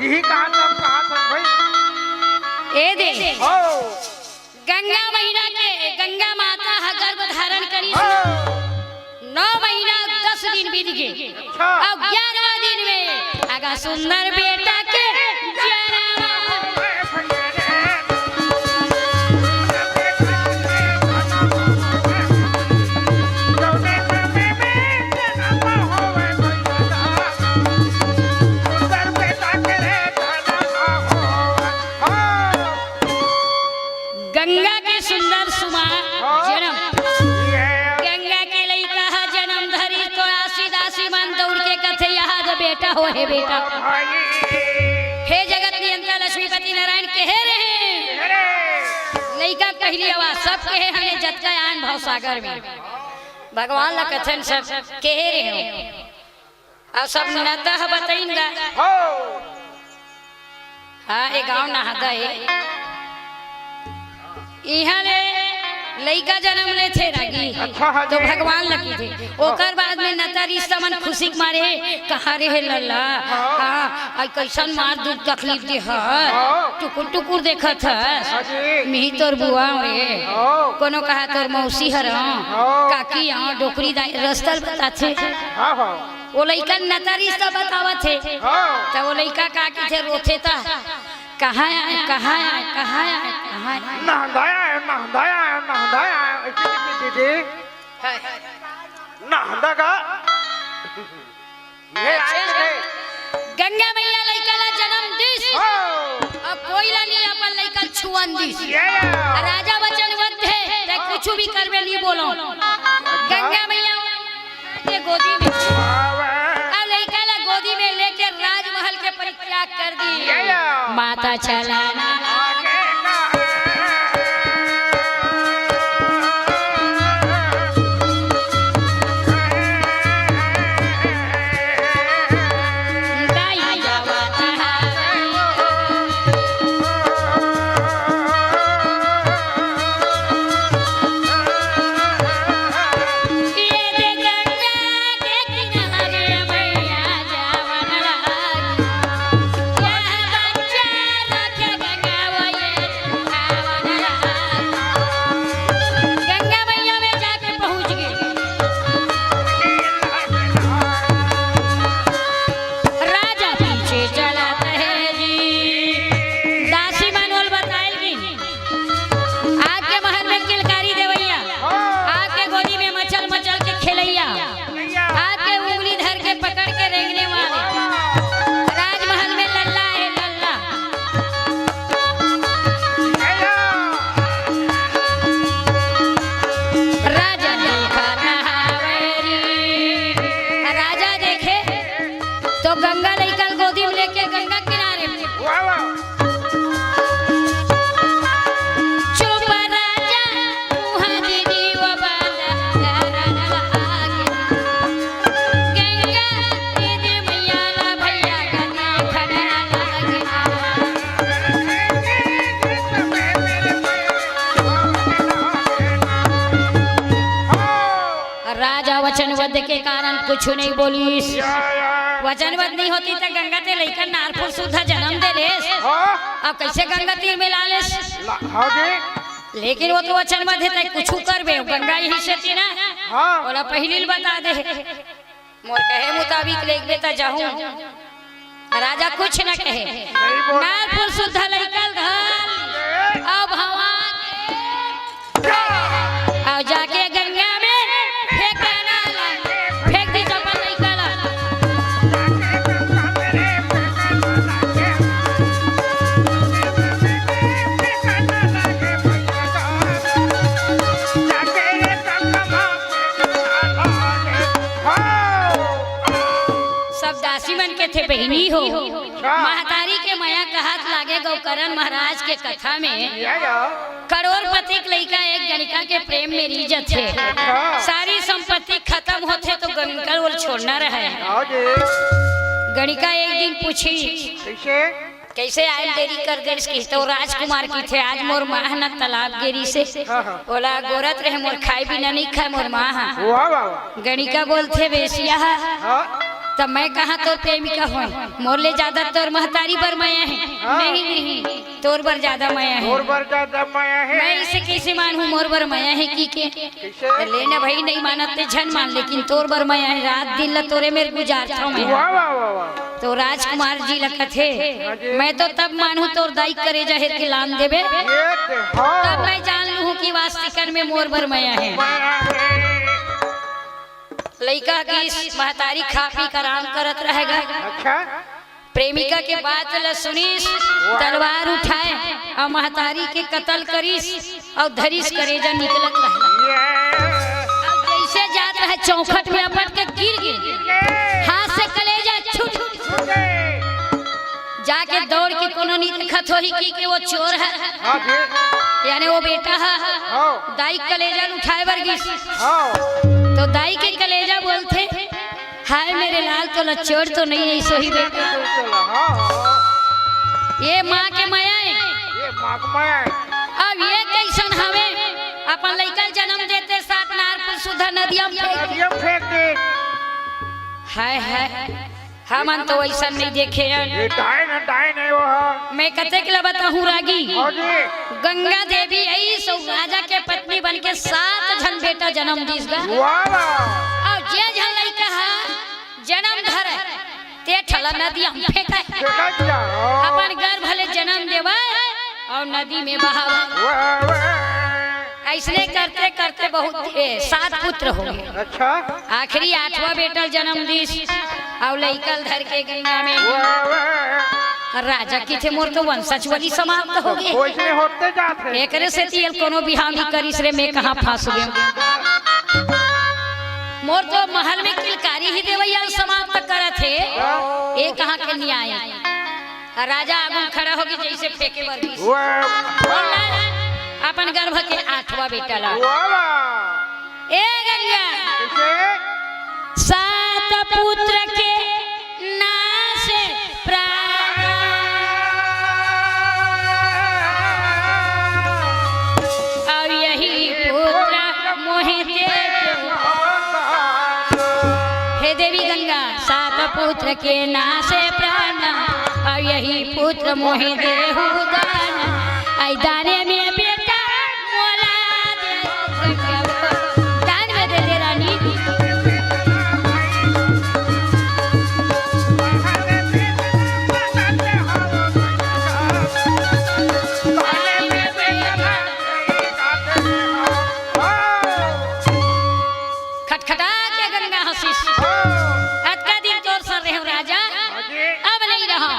यही कहा था भाई ए दे गंगा महीना के गंगा माता गर्भ धारण करी 9 महीना 10 दिन बीत गए अब 11वां दिन में आगा सुंदर बेटा के गंगा के सुंदर सुमा जन्म गंगा के लइका जन्म धरी तो आसी दासी मन दौड़ के कथे यहाँ बेटा हो है बेटा हे जगत नियंता लक्ष्मीपति नारायण कहे रहे लइका पहली आवाज सब कहे हमें जत का आन भाव सागर में भगवान ला कथन सब कहे रहे और सब नतः बताइंगा हाँ ये गाँव नहादा है यहाँ ले लइका जन्म ले थे रागी तो भगवान लगी थे ओकर बाद में नता रिश्ता मन खुशी मारे कहा रे लल्ला हाँ कैसन मार दुख तकलीफ दे टुकुर टुकुर देखत है मिही तोर बुआ रे कोनो कहा तोर मौसी हर काकी यहाँ डोकरी रस्तल बताते वो लइका नता रिश्ता बतावत थे तो वो लइका काकी थे रोथे था कहाँ आए कहाँ आए कहाँ आए कहाँ आए नहदाया दीदी नहदा का ये आए थे गंगा मैया लइका ला जन्म दिस अब कोई ला नहीं अपन लइका छुअन दिस राजा वचन वध है ते कुछ भी करबे नहीं बोलो गंगा मैया के गोदी में अब लइका ला गोदी में लेके राजमहल के परित्याग कर दी माता चलाना वचनबद्ध के कारण कुछ नहीं बोलीस वचनबद्ध नहीं होती तो गंगा ते लेकर नारपुर सुधा जन्म दे लेस अब कैसे गंगा तीर में ला लेस लेकिन वो तो वचनबद्ध है कुछ कर बे गंगा यही से थी ना बोला पहली बता दे मोर कहे मुताबिक लेक बेटा जाऊं राजा कुछ न कहे नारपुर सुधा लेकर घर अब हवा और जाके गंगा में थे बहनी हो महतारी के माया का हाथ लागे गौकरण महाराज के कथा में करोड़पति लड़का एक गणिका के प्रेम में रिजत है सारी संपत्ति खत्म होते तो गंगा और छोड़ना रहे गणिका एक दिन पूछी कैसे कैसे आयल देरी कर देश की तो राजकुमार की थे आज मोर माँ न तालाब गेरी से बोला गोरत रहे मोर खाए बिना नहीं खाए मोर माँ। वाह वाह गणिका बोलते बेसिया तब मैं कहा तोर प्रेमिका हो मोर ले ज्यादा तोर महतारी बर माया है। नहीं नहीं तोर बर ज्यादा माया है। मोर बर ज्यादा माया है। मैं इसे कैसे मानूं मोर बर माया है की के लेना भाई नहीं मानते झन मान लेकिन तोर बर माया है रात दिन ला तोरे मेरे गुजार था मैं। वाह वाह वाह तो राजकुमार जी लखत है मैं तो तब मानू तोर दाई करे जहर के लान देवे तब मैं जान लूं कि वास्तिकन में मोर बर माया है। लड़का की महतारी खा पी कर आराम करत रहेगा। अच्छा प्रेमिका के बात ल सुनीस तलवार उठाए और महतारी के कत्ल करीस और धरीस करेजा निकलत रहे और जैसे जात रहे चौखट में अपट के गिर गए हाथ से कलेजा छूट जाके दौड़ के कोनो नहीं दिखत होई कि वो चोर है यानी वो बेटा है दाई कलेजा उठाए वर्गीस तो दाई के कलेजा बोलते हाय मेरे लाल तो लचोड़ तो नहीं है सो ही बेटा ये माँ के माया है ये माँ के माया है। अब ये कैसन हवे अपन लइका जन्म देते साथ नारपुर सुधा नदिया में फेंक दे हाय हाय हमन तो ऐसा नहीं देखे ये डाइन है वो मैं कते के बताऊं रागी हाँ जी गंगा देवी आई सो राजा के पत्नी बन के 7 जन बेटा जन्म दीस गा वाह वाह और जे जन लइका जन्म धर ते ठला नदी हम फेंका अपन घर भले जन्म देवा और नदी में बहावा ऐसने करते करते बहुत 7 पुत्र हो गए। अच्छा आखिरी 8वां बेटा जन्म दीस और लइकल धर के गंगा में राजा की थे मोर तो वंशज वली समाप्त हो गए वैसे होते जाते एकरे से तियल कोनो बिहाव नहीं करिस रे मैं कहां फंस गयो मोर तो महल में किलकारी ही देवैया समाप्त करत है ये कहां के न्याय राजा आगू खड़ा होगी जैसे फेंके वर्गी अपन गर्भ के 8वां बेटा ला ए गंगा 7 पुत्र के नाश प्राण और यही पुत्र मोहे दे हे देवी गंगा 7 पुत्र के नाश प्राण और यही पुत्र मोहे देहु दान आई दाने में बेटा मोला दान में दे दे रानी खटखटा के गंगा हंसिस अतका दिन तोर सर रहे राजा अब नहीं रहा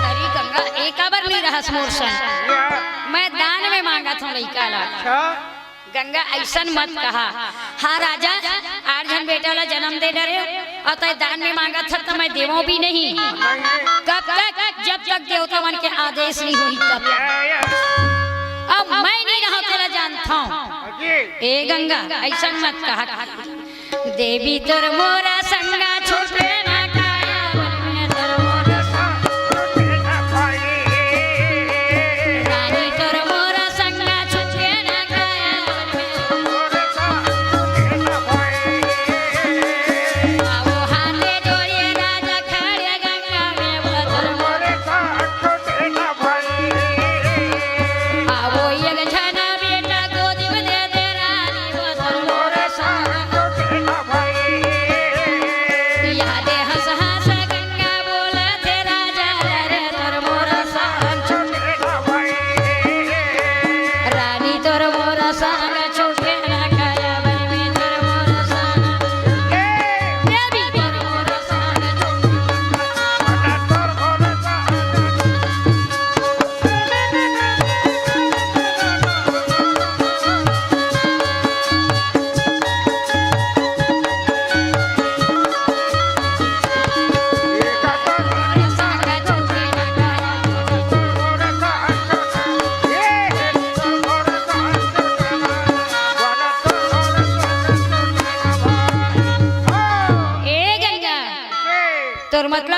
अरे गंगा एक बार नहीं रहा मोर सन मैं दान में मांगा था लइका ला गंगा ऐसन मत कहा हाँ राजा 8 जन बेटा ला जन्म दे डरे और तय दान में मांगा था तो मैं देवो भी नहीं कब तक जब तक देवता मन के आदेश नहीं हुई तब अब मैं नहीं रहा तेरा जानता हूँ ए गंगा ऐसा मत कहा देवी तोर मोरा संगा छोटे ना काया बन में तोर मोरा रानी तोर मोरा संगा छोटे ना काया बन में आओ हाथे जोड़िए राजा खड़े गंगा में बदल आओ ये छना बेटा गोदी में दे दे रानी बदल मोरा संगा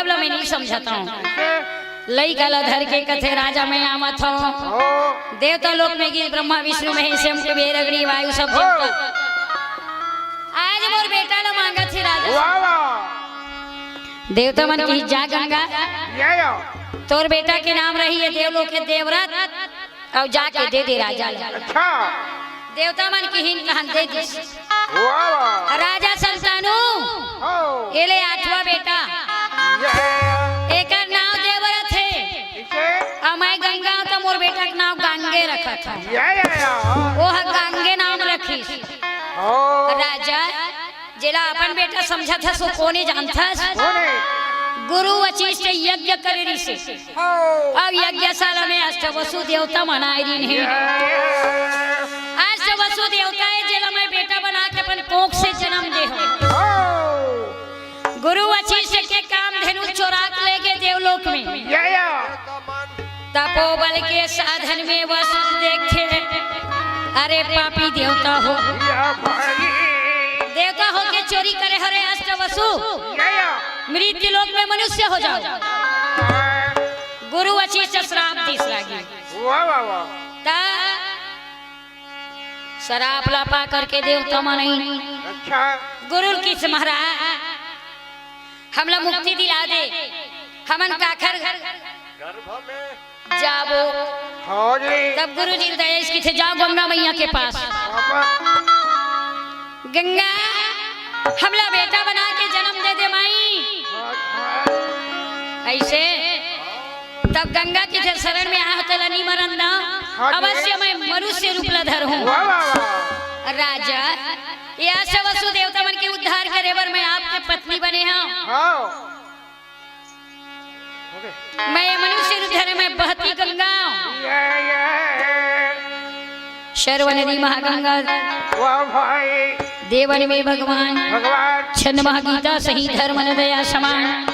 ला मैं नहीं समझता हूँ। लई गला धर के कथे राजा मैं आवत हूँ। देवता लोक में गीत ब्रह्मा विष्णु महेश कुबेर अग्नि वायु सब आज मोर बेटा ला मांगा थी राजा। देवता मन की जा गंगा तोर बेटा के नाम रही है देवलोक के देवव्रत और जाके दे दे राजा। अच्छा देवता मन की हिन कहन दे दी। राजा संतानु एले 8वां बेटा एकर नाम देवव्रत है। मैं गंगा तो मोर बेटा के नाम गांगे रखा था। वो गांगे नाम रखी। राजा जेला अपन बेटा समझा था सो कोने जानता। गुरु वशिष्ठ यज्ञ करे से अब यज्ञशाला में अष्टवसु देवता मनाए दिन है। अष्टवसु देवता है जेला मैं बेटा बना के अपन कोख से जन्म दे हो। गुरु वशिष्ठ के काम धेनु चोरा ले गए देवलोक में। तपोबल के साधन में वसु देखे अरे पापी देवता हो। देवता हो के चोरी करे हरे अष्टवसु मृत्यु लोक में मनुष्य हो जाओ। गुरु वशिष्ठ श्राप दिस लागी। शराब लापा करके देवता मनाई। गुरु किस महाराज हमला मुक्ति दिला दे। हमन काखर जाबो तब गुरु जी हृदय इसकी थे जाओ गंगा मैया के पास। गंगा हमला बेटा बना के जन्म दे दे माई। ऐसे तब गंगा की शरण में आया तो नहीं मरन ना अवश्य मैं मनुष्य रूप लधर हूँ। राजा यह वसु देवता मन के उद्धार करे बर मैं आपके पत्नी बने हूँ। मैं मनुष्य रूप धरे मैं बहती गंगा शर्व नदी महागंगा देवन में भगवान छंद महागीता सही धर्म दया समान।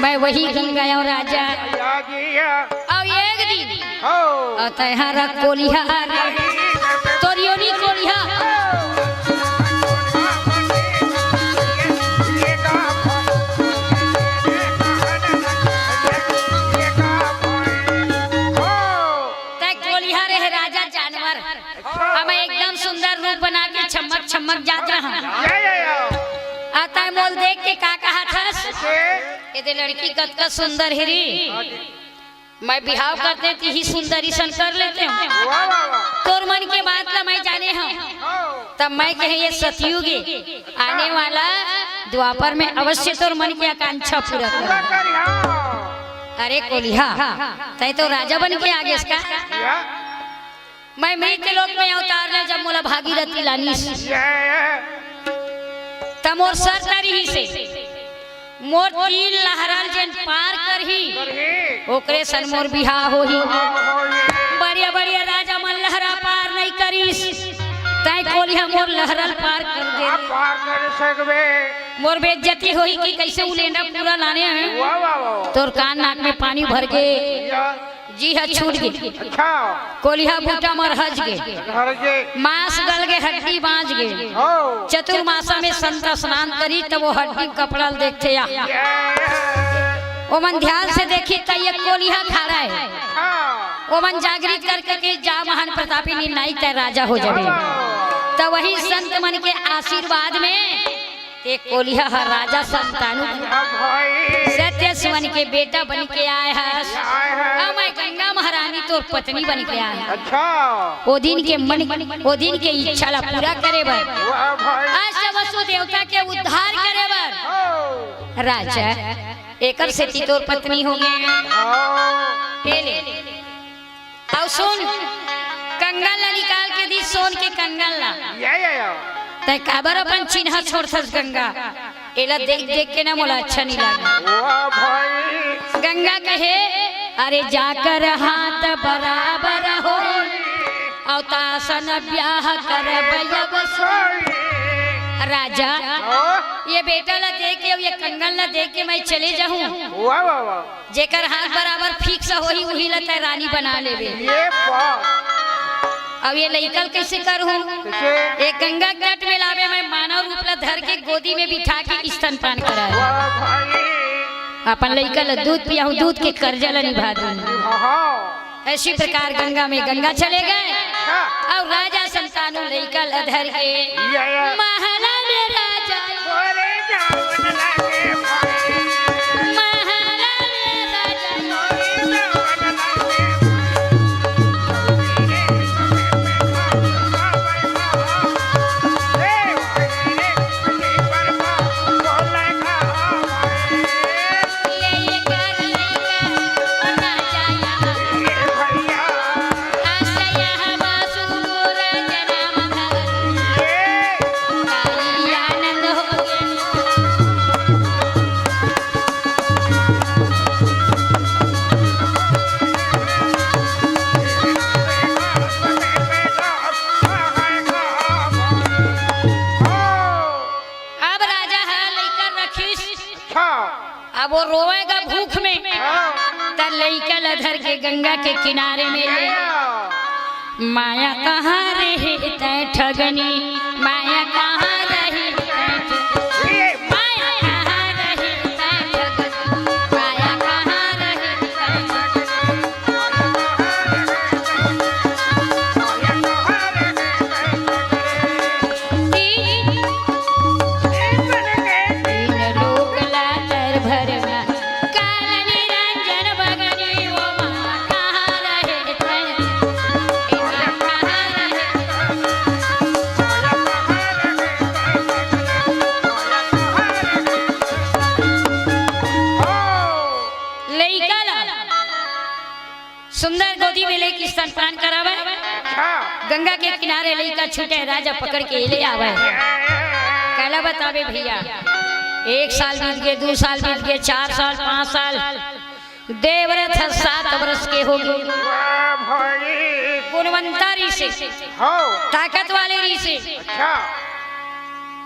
मैं वही गंगा और राजा और एक दिन तैहारा कोलिहा तोरियोनी कोलिहा एकदम सुंदर रूप बना के चमक चमक जात रहा। आता है मोल देख के का कहा था ये लड़की कत का सुंदर हिरी मैं बिहाव कर देती ही सुंदरी सन कर लेते हूँ। तोर मन के बात ला मैं जाने हूँ। तब मैं कहे ये सतयुगी आने वाला द्वापर में अवश्य तोर मन की आकांक्षा पूरा कर। अरे कोलिहा तय तो राजा बन के आगे इसका मैं मृत्यु लोक में अवतारना जब मोला भागीरथी लानी तब मोर सर तरी ही से मोर तीन लहरल जन पार करही ओकरे सन मोर बिहार होही। बढ़िया बढ़िया राजा मन लहरा पार नहीं करीस तय कोलिहा मोर लहरल पार कर दे। मोर बेइज्जती होही कि कैसे उलेंडा पूरा लाने हैं। तोर कान नाक में पानी भर गए जी हाँ छूट गई। कोलिहा बूटा मर हज गे मांस गल गे हड्डी बांझ गे। चतुर्मासा में संत स्नान करी तब वो हड्डी कपड़ा देखते वो मन ध्यान से देखी तो ये कोलिहा खा रहा है। वो मन जागृत करके के जा महान प्रतापी निर्णायक तय राजा हो जाए। तो वही संत मन के आशीर्वाद में एक कोलिहा हर राजा संतानु सत्य सुमन के बेटा बन के आए है। मैं गंगा महारानी तो पत्नी बन के आया। अच्छा ओ दिन के मन ओ दिन के इच्छा ला पूरा करे बर अष्टवसु देवता के उद्धार करे बर राजा एकर से तोर पत्नी हो गए। ले और सुन कंगन ला निकाल के दी सोन के कंगन ला तय काबर अपन चिन्ह छोड़थस गंगा एला देख देख के ना मोला अच्छा नहीं लगा। गंगा कहे अरे जाकर हाथ बराबर हो अवतासन ब्याह करब राजा ये बेटा ला देख के ये कंगन ला देख के मैं चले जाऊं जेकर हाथ बराबर फिक्स होही वही ला तय रानी बना लेबे। अब ये लइकल कैसे करूं एक गंगा घाट में लावे मैं मानव रूप ला धर के गोदी में बिठा के स्तनपान कराए। अपन लड़का ला दूध पिया हूँ, दूध के कर्जा ला निभा दूँ। ऐसी प्रकार गंगा में गंगा चले गए और राजा संतानु लड़का ला धर के महला में राजा अब वो रोएगा भूख में, तब लड़का लधर के गंगा के किनारे में ले माया कहाँ रहे तै ठगनी, माया कहाँ रहे माया कहाँ रहे तै ठगनी, माया कहाँ रहे तीन लोक लातर भरमा काल निरंजन भगनी, वो माया कहाँ रहे तै सुंदर गोदी में लेके स्तनपान करावे, गंगा के किनारे लड़का छूटे, राजा पकड़ के ले आवे। कहला बतावे भैया 1 साल बीत गए, 2 साल बीत गए, 4 साल 5 साल, देवव्रत 7 वर्ष के हो गए। गुणवंता ऋषि ताकत वाले ऋषि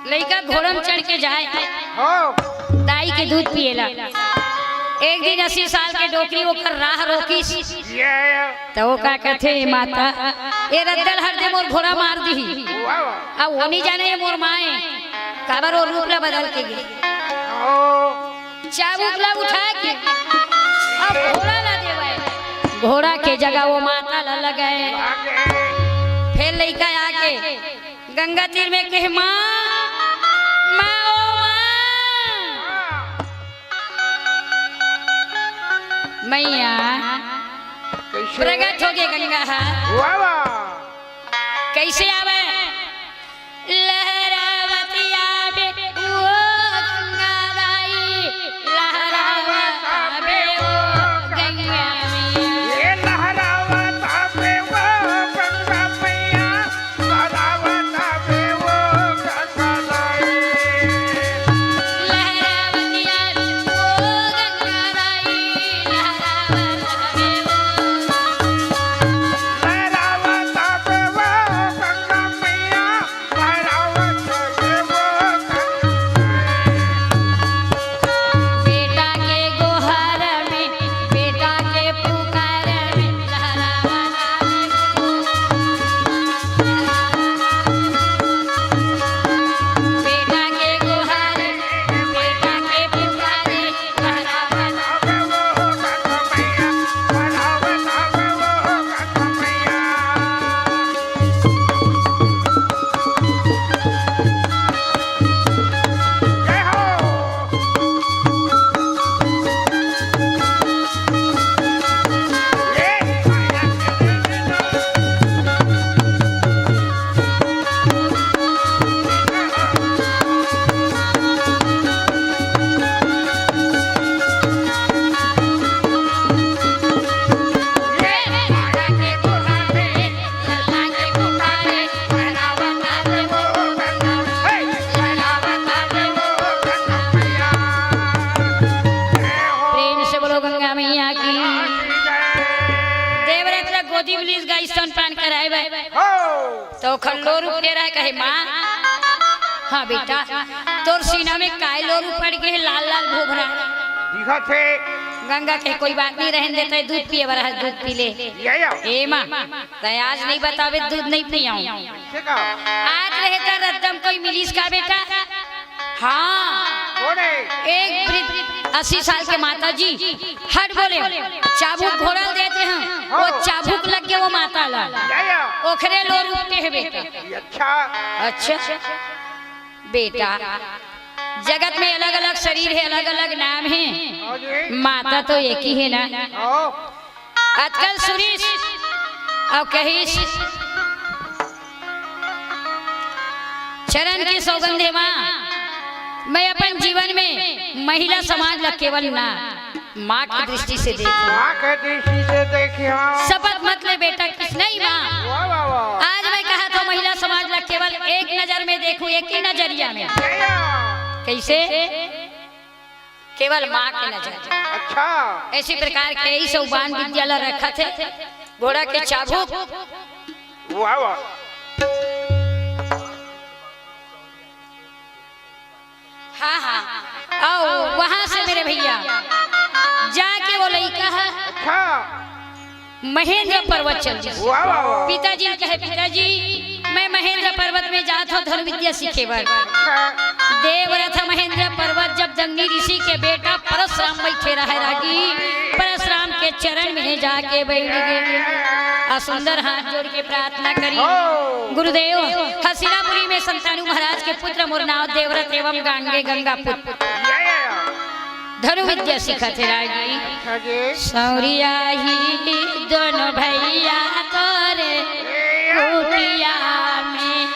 लड़का घोड़ा में चढ़ के जाए, दाई के दूध पिएला। एक दिन 80 साल के डोकरी ओकर राह रोकी तो वो का कहते माता ये रद्दल हर दे मोर घोड़ा मार दी, अब वो नहीं जाने मोर माए काबर वो रूप ला बदल के गए, चाबुक ला उठा के अब घोड़ा ला देवे, घोड़ा के जगह वो माता ला लगाए। फिर लड़का आके गंगा तीर में कहे माँ मैया प्रगट हो गए गंगा कैसे आवे लहरावती आवे वो गंगा दाई, लहरावत आवे वो गंगा मैया, ये लहरावत आवे वो गंगा मैया, लहरावत आवे वो गंगा दाई, लहरावती आवे वो गंगा दाई, लहरावत आवे वो, लहरावत आवे वो गंगा मैया, लहरावत आवे वो बेटा के गोहर में बेटा के पुकार में लहरावत आवे बेटा के गोहर बेटा के पुकार लहरावत आवे वो गंगा मैया, लहरावत आवे वो गंगा मैया। जय हो बेटा के गोहर में लल्ला के पुकार लहरावत आवे वो गंगा लहरावत आवे वो गंगा मैया। प्रेम से बोलो गंगा मैया की। देवव्रत ला गोदी में गा स्तनपान कराए बे तो खल्लो रूप दे रहा है, कहे माँ हाँ बेटा तोर सीना में काय लोरू पड़ गए लाल लाल भोभरा। दिखा थे गंगा के कोई बात नहीं रहने देता है, दूध पिए बरा दूध पी ले। ए माँ तय आज नहीं बतावे दूध नहीं पियाऊं, आज रहता रद्दम कोई मिलीस का बेटा, हाँ एक वृद्ध 80 साल के माता जी हट बोले चाबुक घोड़ा देते हैं, वो चाबुक लग के वो माता ला ओखरे लो रुकते हैं बेटा। अच्छा बेटा, जगत में अलग अलग शरीर है, अलग अलग नाम है, माता तो एक ही है ना। आजकल सुरीश और कहिश चरण की सौगंध है माँ। मैं अपन जीवन में महिला समाज ला केवल ना माँ की दृष्टि से देखी, शपथ मत ले बेटा किस नहीं माँ। आज मैं कहा तो महिला समाज ला केवल एक नजर में देखूं, एक ही नजरिया में। कैसे? केवल माँ के नजर। अच्छा। ऐसी प्रकार के ही सौबान विद्यालय रखा थे, घोड़ा के चाबुक। हाँ हाँ, आओ वहां से मेरे भैया जाके वो लड़का है महेंद्र पर्वत चल जी। पिताजी कहे पिताजी मैं महेंद्र पर्वत में जाता हूँ धनुर्विद्या विद्या सीखे बर। देवरथ महेंद्र पर्वत जब जंगली ऋषि के बेटा परशुराम बैठे रहे रागी, परशुराम के चरण में जाके बैठ गए। सुंदर हाथ जोड़ के प्रार्थना करी, गुरुदेव हसीनापुरी में संतानु महाराज के पुत्र मुरनाव देवरथ एवं गांगे गंगा पुत्र धनुर्विद्या सीखत रागी। सौरिया ही दोनों भैया तोरे कुटिया में,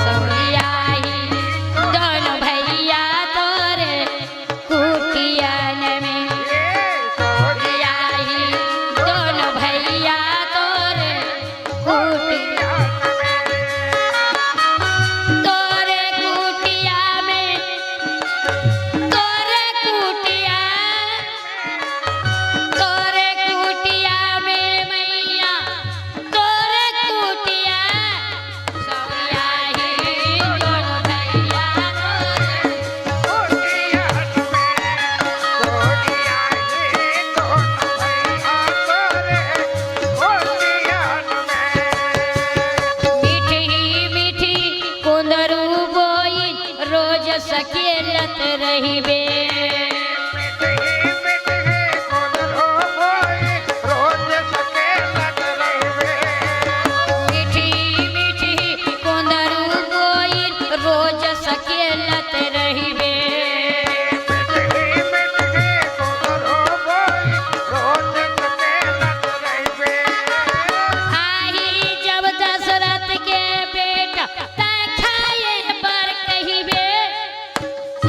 सौरिया ही दोनों भैया तोरे कुटिया में, सौरिया ही दोनों भैया तोरे कुटिया तोरे कुटिया में, तोरे कुटिया में मैया तोरे कुटिया, सौरिया ही दोनों भैया मीठी मीठी कुंदरू बोई रोज सकेलत रहिबे। मीठी मीठी कुंदरू बोई रोज सकेलत रहिबे। आई जब दशरथ के बेटा तय खाए पर कहिबे,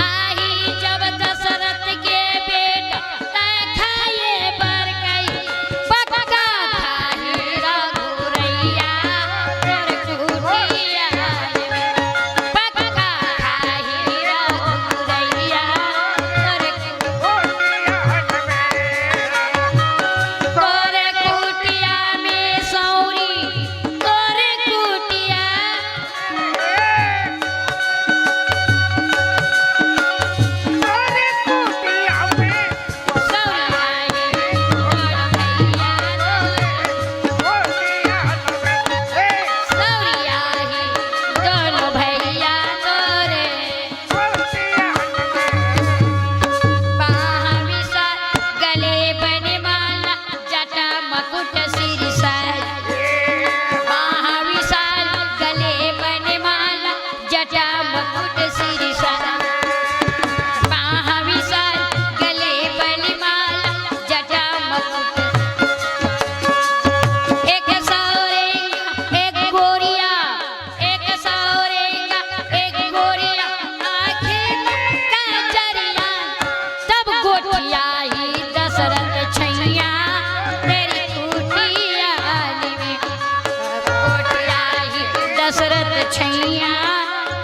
आई जब दशरथ के बेटा तय खाए पर कही, पक्का खाही रघुरैया तोर कुटिया में, पक्का खाही रघुरैया तोर तोरे कुटिया में, सौरी तोरे कुटिया, सौरिया ही दोनों भैया तोरे, सौरिया ही दोनों भैया तोरे, बाह विशाल गले बने माला जटा मकुट सिर साज, बाह विशाल गले बने माला जटा मुकुट सिर साज, बाह विशाल गले बने माला जटा मुकुट। एक सौरेगा एक गोरिया, एक सौरेगा एक गोरिया, आंखें कजरिया, तब गोटिया ही दशरथ छैया तेरी कुटिया में, गोटिया ही दशरथ छैया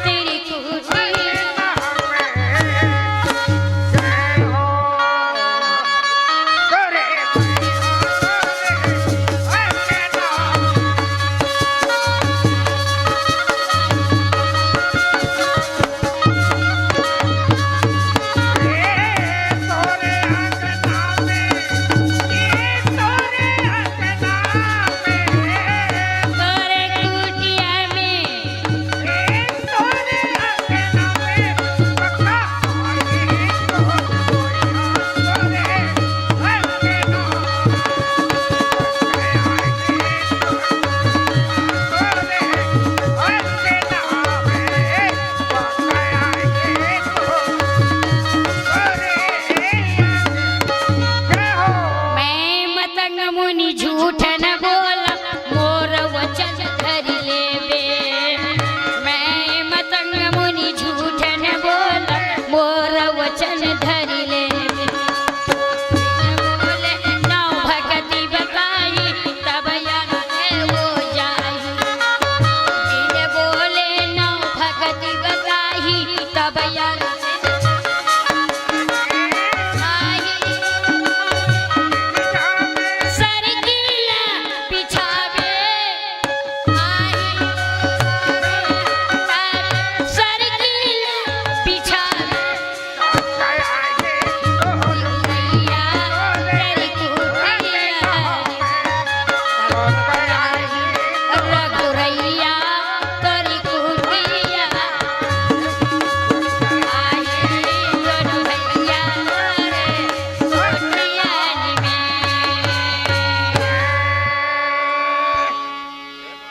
तेरी कुटिया। तोरे कुटिया में झूठ न बोला मोर वचन धरि लेबे मैं मतंग मुनि झूठ न बोला मोर वचन धरि लेबे बोले नौ भगति बताई तब यज्ञ हो जाई बिन बोले नौ भगति बताई तब यज्ञ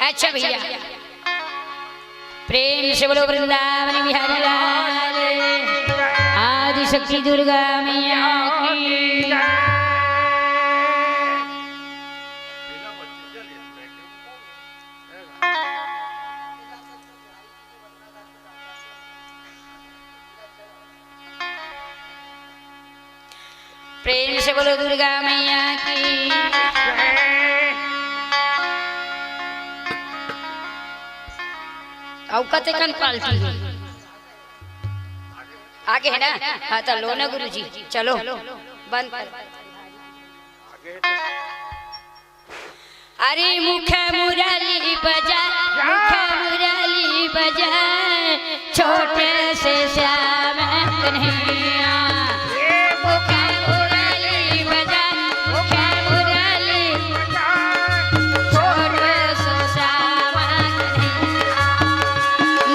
अच्छा भैया प्रेम से बोलो वृंदावन बिहारी लाल आदि शक्ति दुर्गा मैया की प्रेम से बोलो दुर्गा मैया की औकते कन पाल्टी है आगे है ना हाँ तो लो ना गुरुजी चलो बंद कर अरे मुख मुरली बजा मुख मुरली बजा छोटे से श्याम कन्हैया मुख मुरली बजा मुख मुरली छोटे से श्याम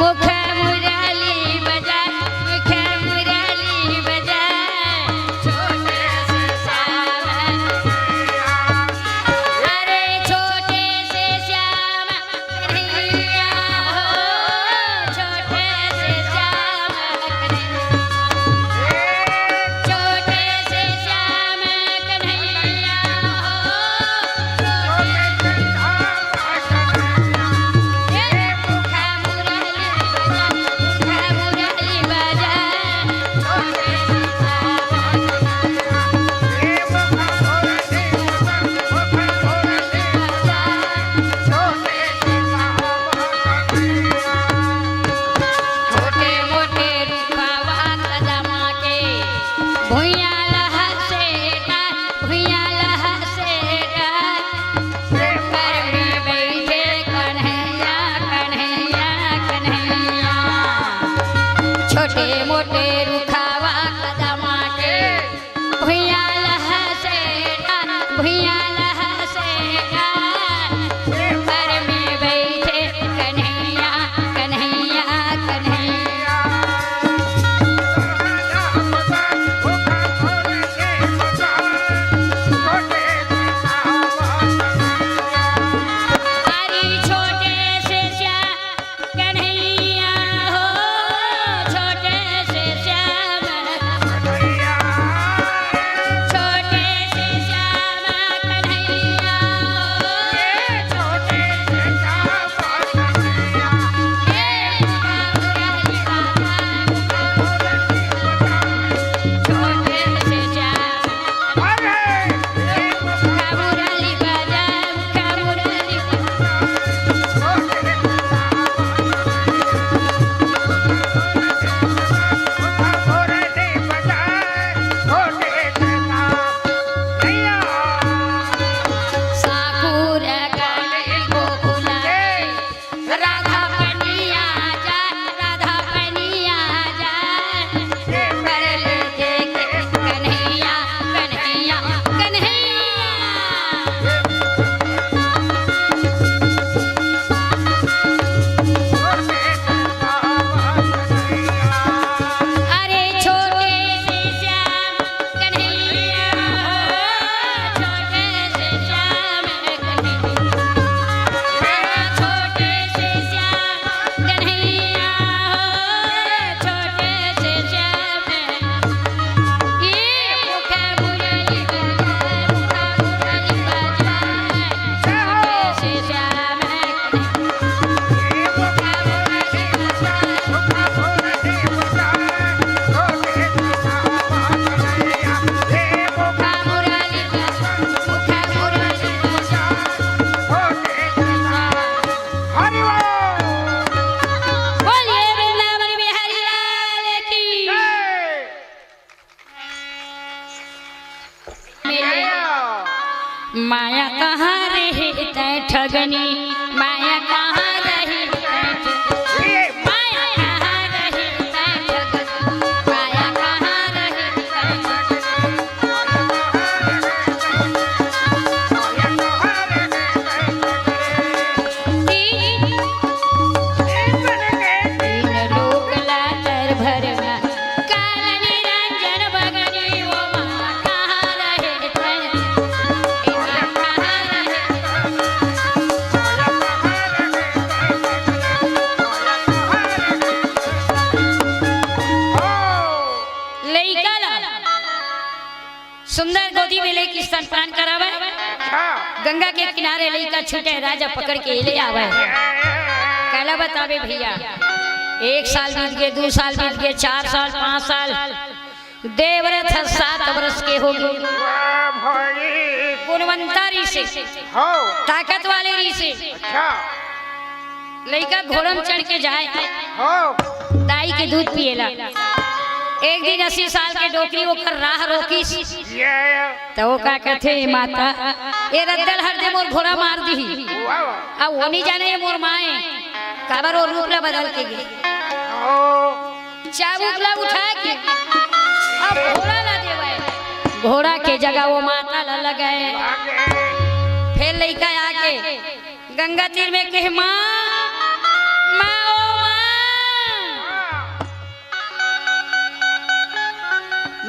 मुख मुरली बजा मुख मुरली बजा छोटे से श्याम अरे छोटे से ठगनी माया कहाँ रही माया कहाँ रही माया कहाँ रही तीन लोक लातर भरमा काल निरंजन भगनी वो माया कहाँ रहे सुंदर गोदी में लेके स्तनपान करावे गंगा के किनारे लइका छूटे राजा पकड़ के ले आवे कहला बतावे भैया 1 साल बीत गए 2 साल बीत गए 4 साल 5 साल देवव्रत 7 वर्ष के हो गए गुणवंता ऋषि ताकत वाले ऋषि लइका घोड़म चढ़ के जाए दाई के दूध पिएला एक दिन 80 साल के डोकरी ओकर राह रोकी तो वो का कहते माता ये रद्दल हर दे मोर घोड़ा मार दी अब वो नहीं जाने मोर माए काबर वो रूप ला बदल के गए चाबुक ला उठा के अब घोड़ा ला देवे घोड़ा के जगह वो माता ला लगाए फिर लइका आके गंगा तीर में कहे माँ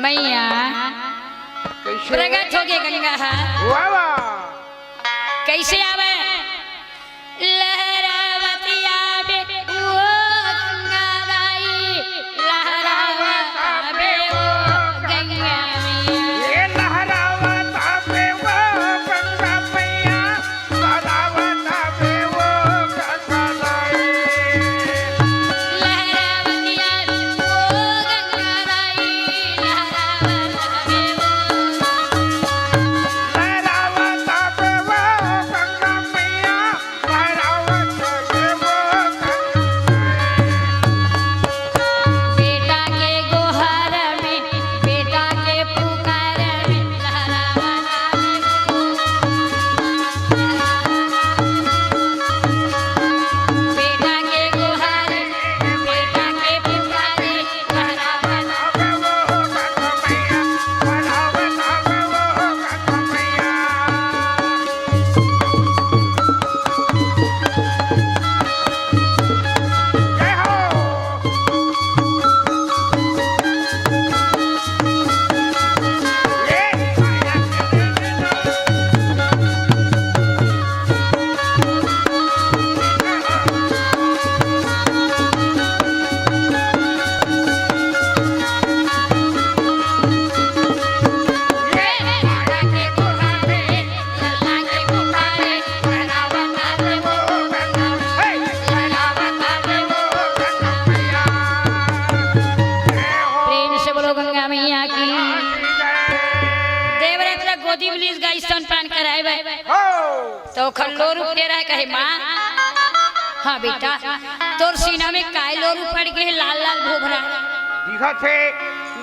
मैया प्रगट हो गए गंगा कैसे आवे लहरावती आवे वो गंगा दाई लहरावत आवे वो गंगा मैया ये लहरावत आवे वो गंगा मैया लहरावत आवे वो गंगा दाई लहरावती आवे वो गंगा दाई तो खल्लो रूप दे रहा है कहे माँ हाँ बेटा तोर सीना में कायलो रूप पड़ गए लाल लाल भोभरा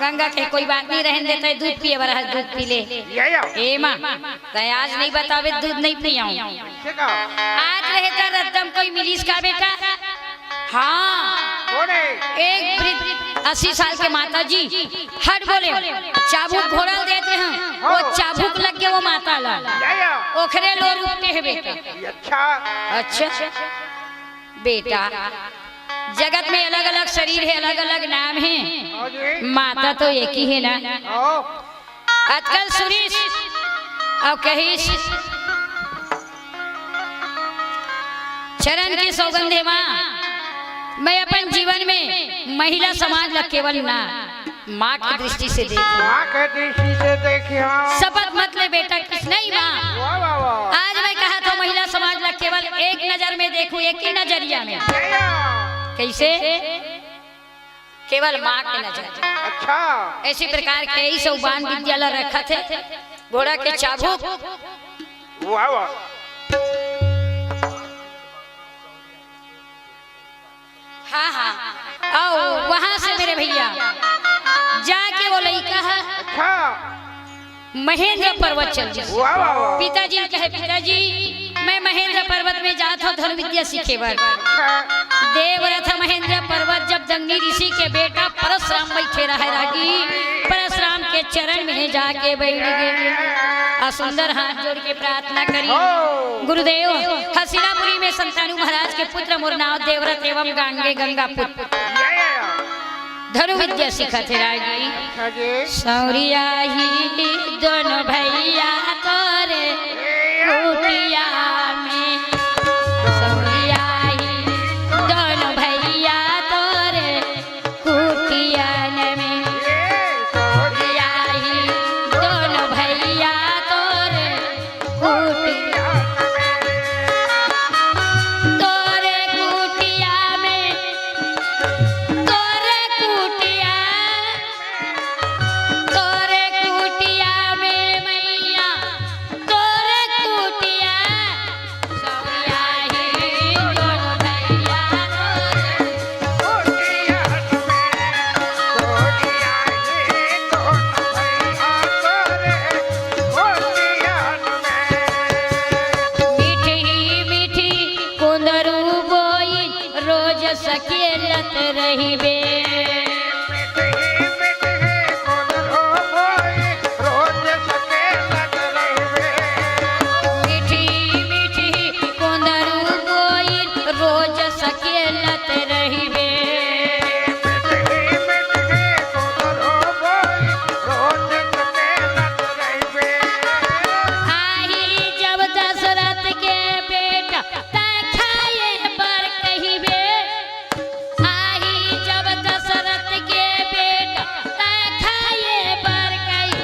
गंगा के कोई बात नहीं रहने देता है दूध पिए वाला दूध पी ले ए माँ आज नहीं बतावे दूध नहीं पियाऊं आज रहता रद्दम कोई मिलीस का बेटा हाँ एक 80 साल के माता जी हट बोले चाबुक घोड़ा देते हैं वो चाबुक लग के वो माता ला ओखरे लो रूपते है बेटा अच्छा बेटा जगत में अलग अलग शरीर है अलग अलग नाम है माता तो एक ही है ना आजकल सुरीश और कहीश चरण की सौगंध है माँ मैं अपन जीवन में महिला समाज ला केवल ना माँ की दृष्टि से देखी शपथ मत ले बेटा किस नहीं माँ आज मैं कहा तो महिला समाज ला केवल एक नजर में देखूं एक ही नजरिया में कैसे केवल माँ के नजर अच्छा ऐसी प्रकार के ही सौबान विद्यालय रखा थे घोड़ा के चाबुक हाँ हाँ आओ वहां से मेरे भैया जाके वो लड़का है महेंद्र पर्वत चल जाए पिताजी कहे पिताजी मैं महेंद्र पर्वत में जात हो धनुर्विद्या सीखे बर। देवरथ महेंद्र पर्वत जब जंगली ऋषि के बेटा परशुराम बैठे रहे रागी, परशुराम के चरण में जाके बैठ गए। सुंदर हाथ जोड़ के प्रार्थना करी, गुरुदेव हसीनापुरी में संतानु महाराज के पुत्र मुरनाव देवरथ एवं गांगे गंगा पुत्र धनुर्विद्या सिखत रागी। सौरिया ही दोनों भैया तोरे कुटिया में, सौरिया ही दोनों भैया तोरे कुटियन में, सौरिया ही दोनों भैया तोरे कुटिया तोरे कुटिया में, तोरे कुटिया तोरे कुटिया में मैया तोरे कुटिया, सौरिया ही दोनों भैया मीठी मीठी कुंदरू बोई रोज सकेलत रहिबे, मीठी मीठी कुंदरू बोई रोज सकेलत रहिबे। आई जब दशरथ के बेटा तय खाए पर कहिबे, आई जब दशरथ के बेटा तय खाए पर कही,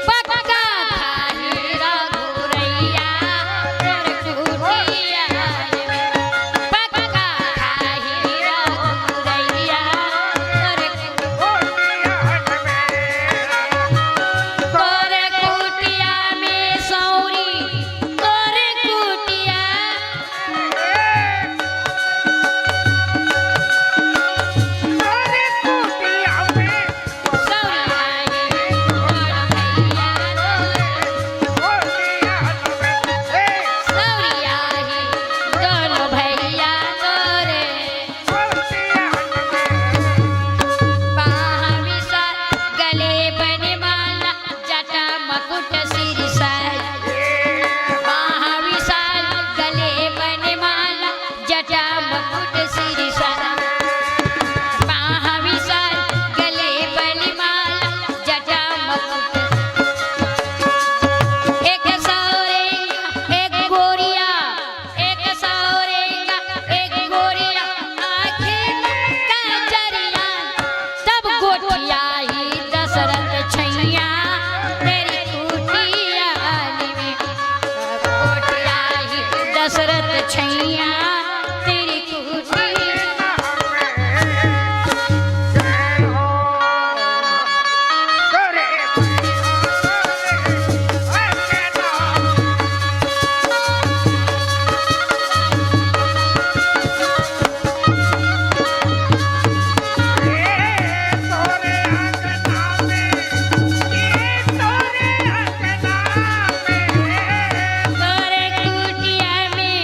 पक्का खाही रघुरैया तोर कुटिया में, पक्का खाही रघुरैया तोर तोरे कुटिया में सौरी तोरे कुटिया, सौरिया ही दोनों भैया सौरिया ही दोनों भैया तोरे, बाह विशाल गले बनमाला जटा मकुट सिर साज, बाह विशाल गले बनमाला जटा मुकुट सिर साज, बाह विशाल गले बनमाला जटा मुकुट, एक सौरेगा एक गोरिया, एक सौरेगा एक गोरिया आँखें कजरिया, तब गोटिया ही दशरथ छैया तेरी कुटिया में, तब गोटिया ही दशरथ छैया तेरी कुटिया। तोरे कुटिया में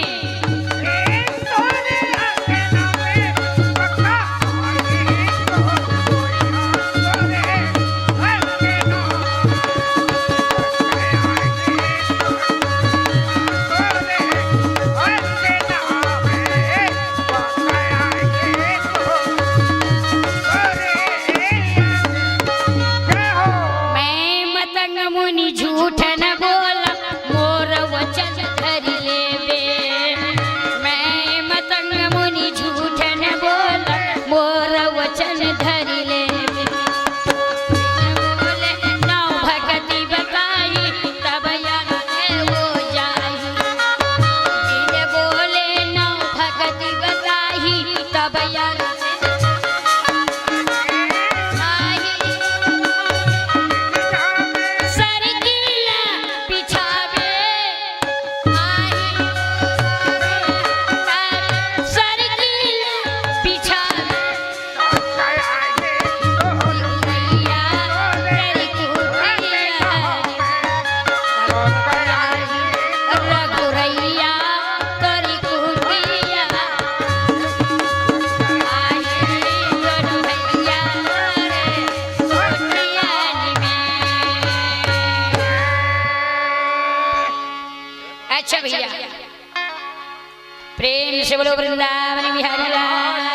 प्रेम से बोलो वृंदावन बिहारी लाल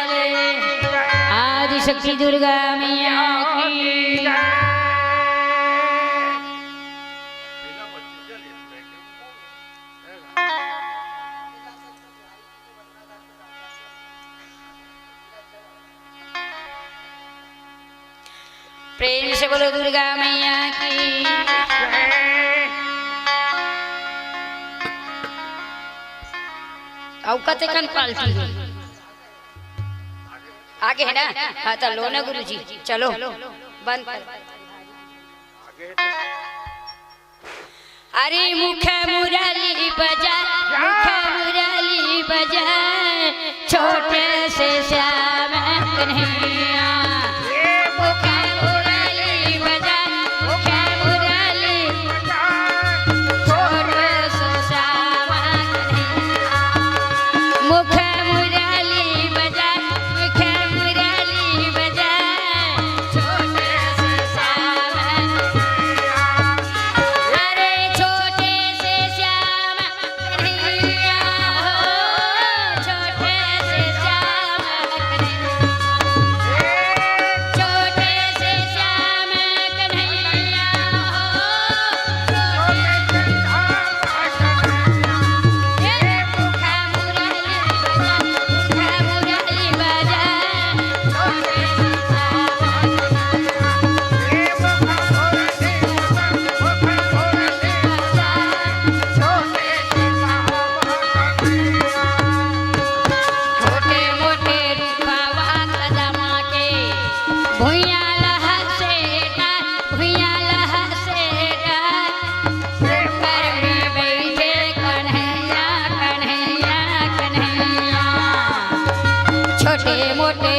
आदि शक्ति दुर्गा मैया की। प्रेम से बोलो दुर्गा मैया की। औकत कन पालती है आगे है ना। हाँ तो लो ना गुरु जी चलो बंद कर। अरे मुख मुरली बजा मुख मुरली बजा छोटे से श्याम कन्हैया। मुख मुरली बजा मुख मुरली छोटे से श्याम कन्हैया। मुख मुरली बजा मुख मुरली बजा छोटे से श्याम कन्हैया। अरे छोटे से श्याम कन्हैया हो छोटे से श्याम कन्हैया। छोटे से श्याम कन्हैया हो मुरली बजा छोटे से छोटे मोटे रूपावा कदमा के भुइया लहर से डाल भुइया लहर से डाल घर में बैठे कन्हैया कन्हैया कन्हैया। छोटे मोटे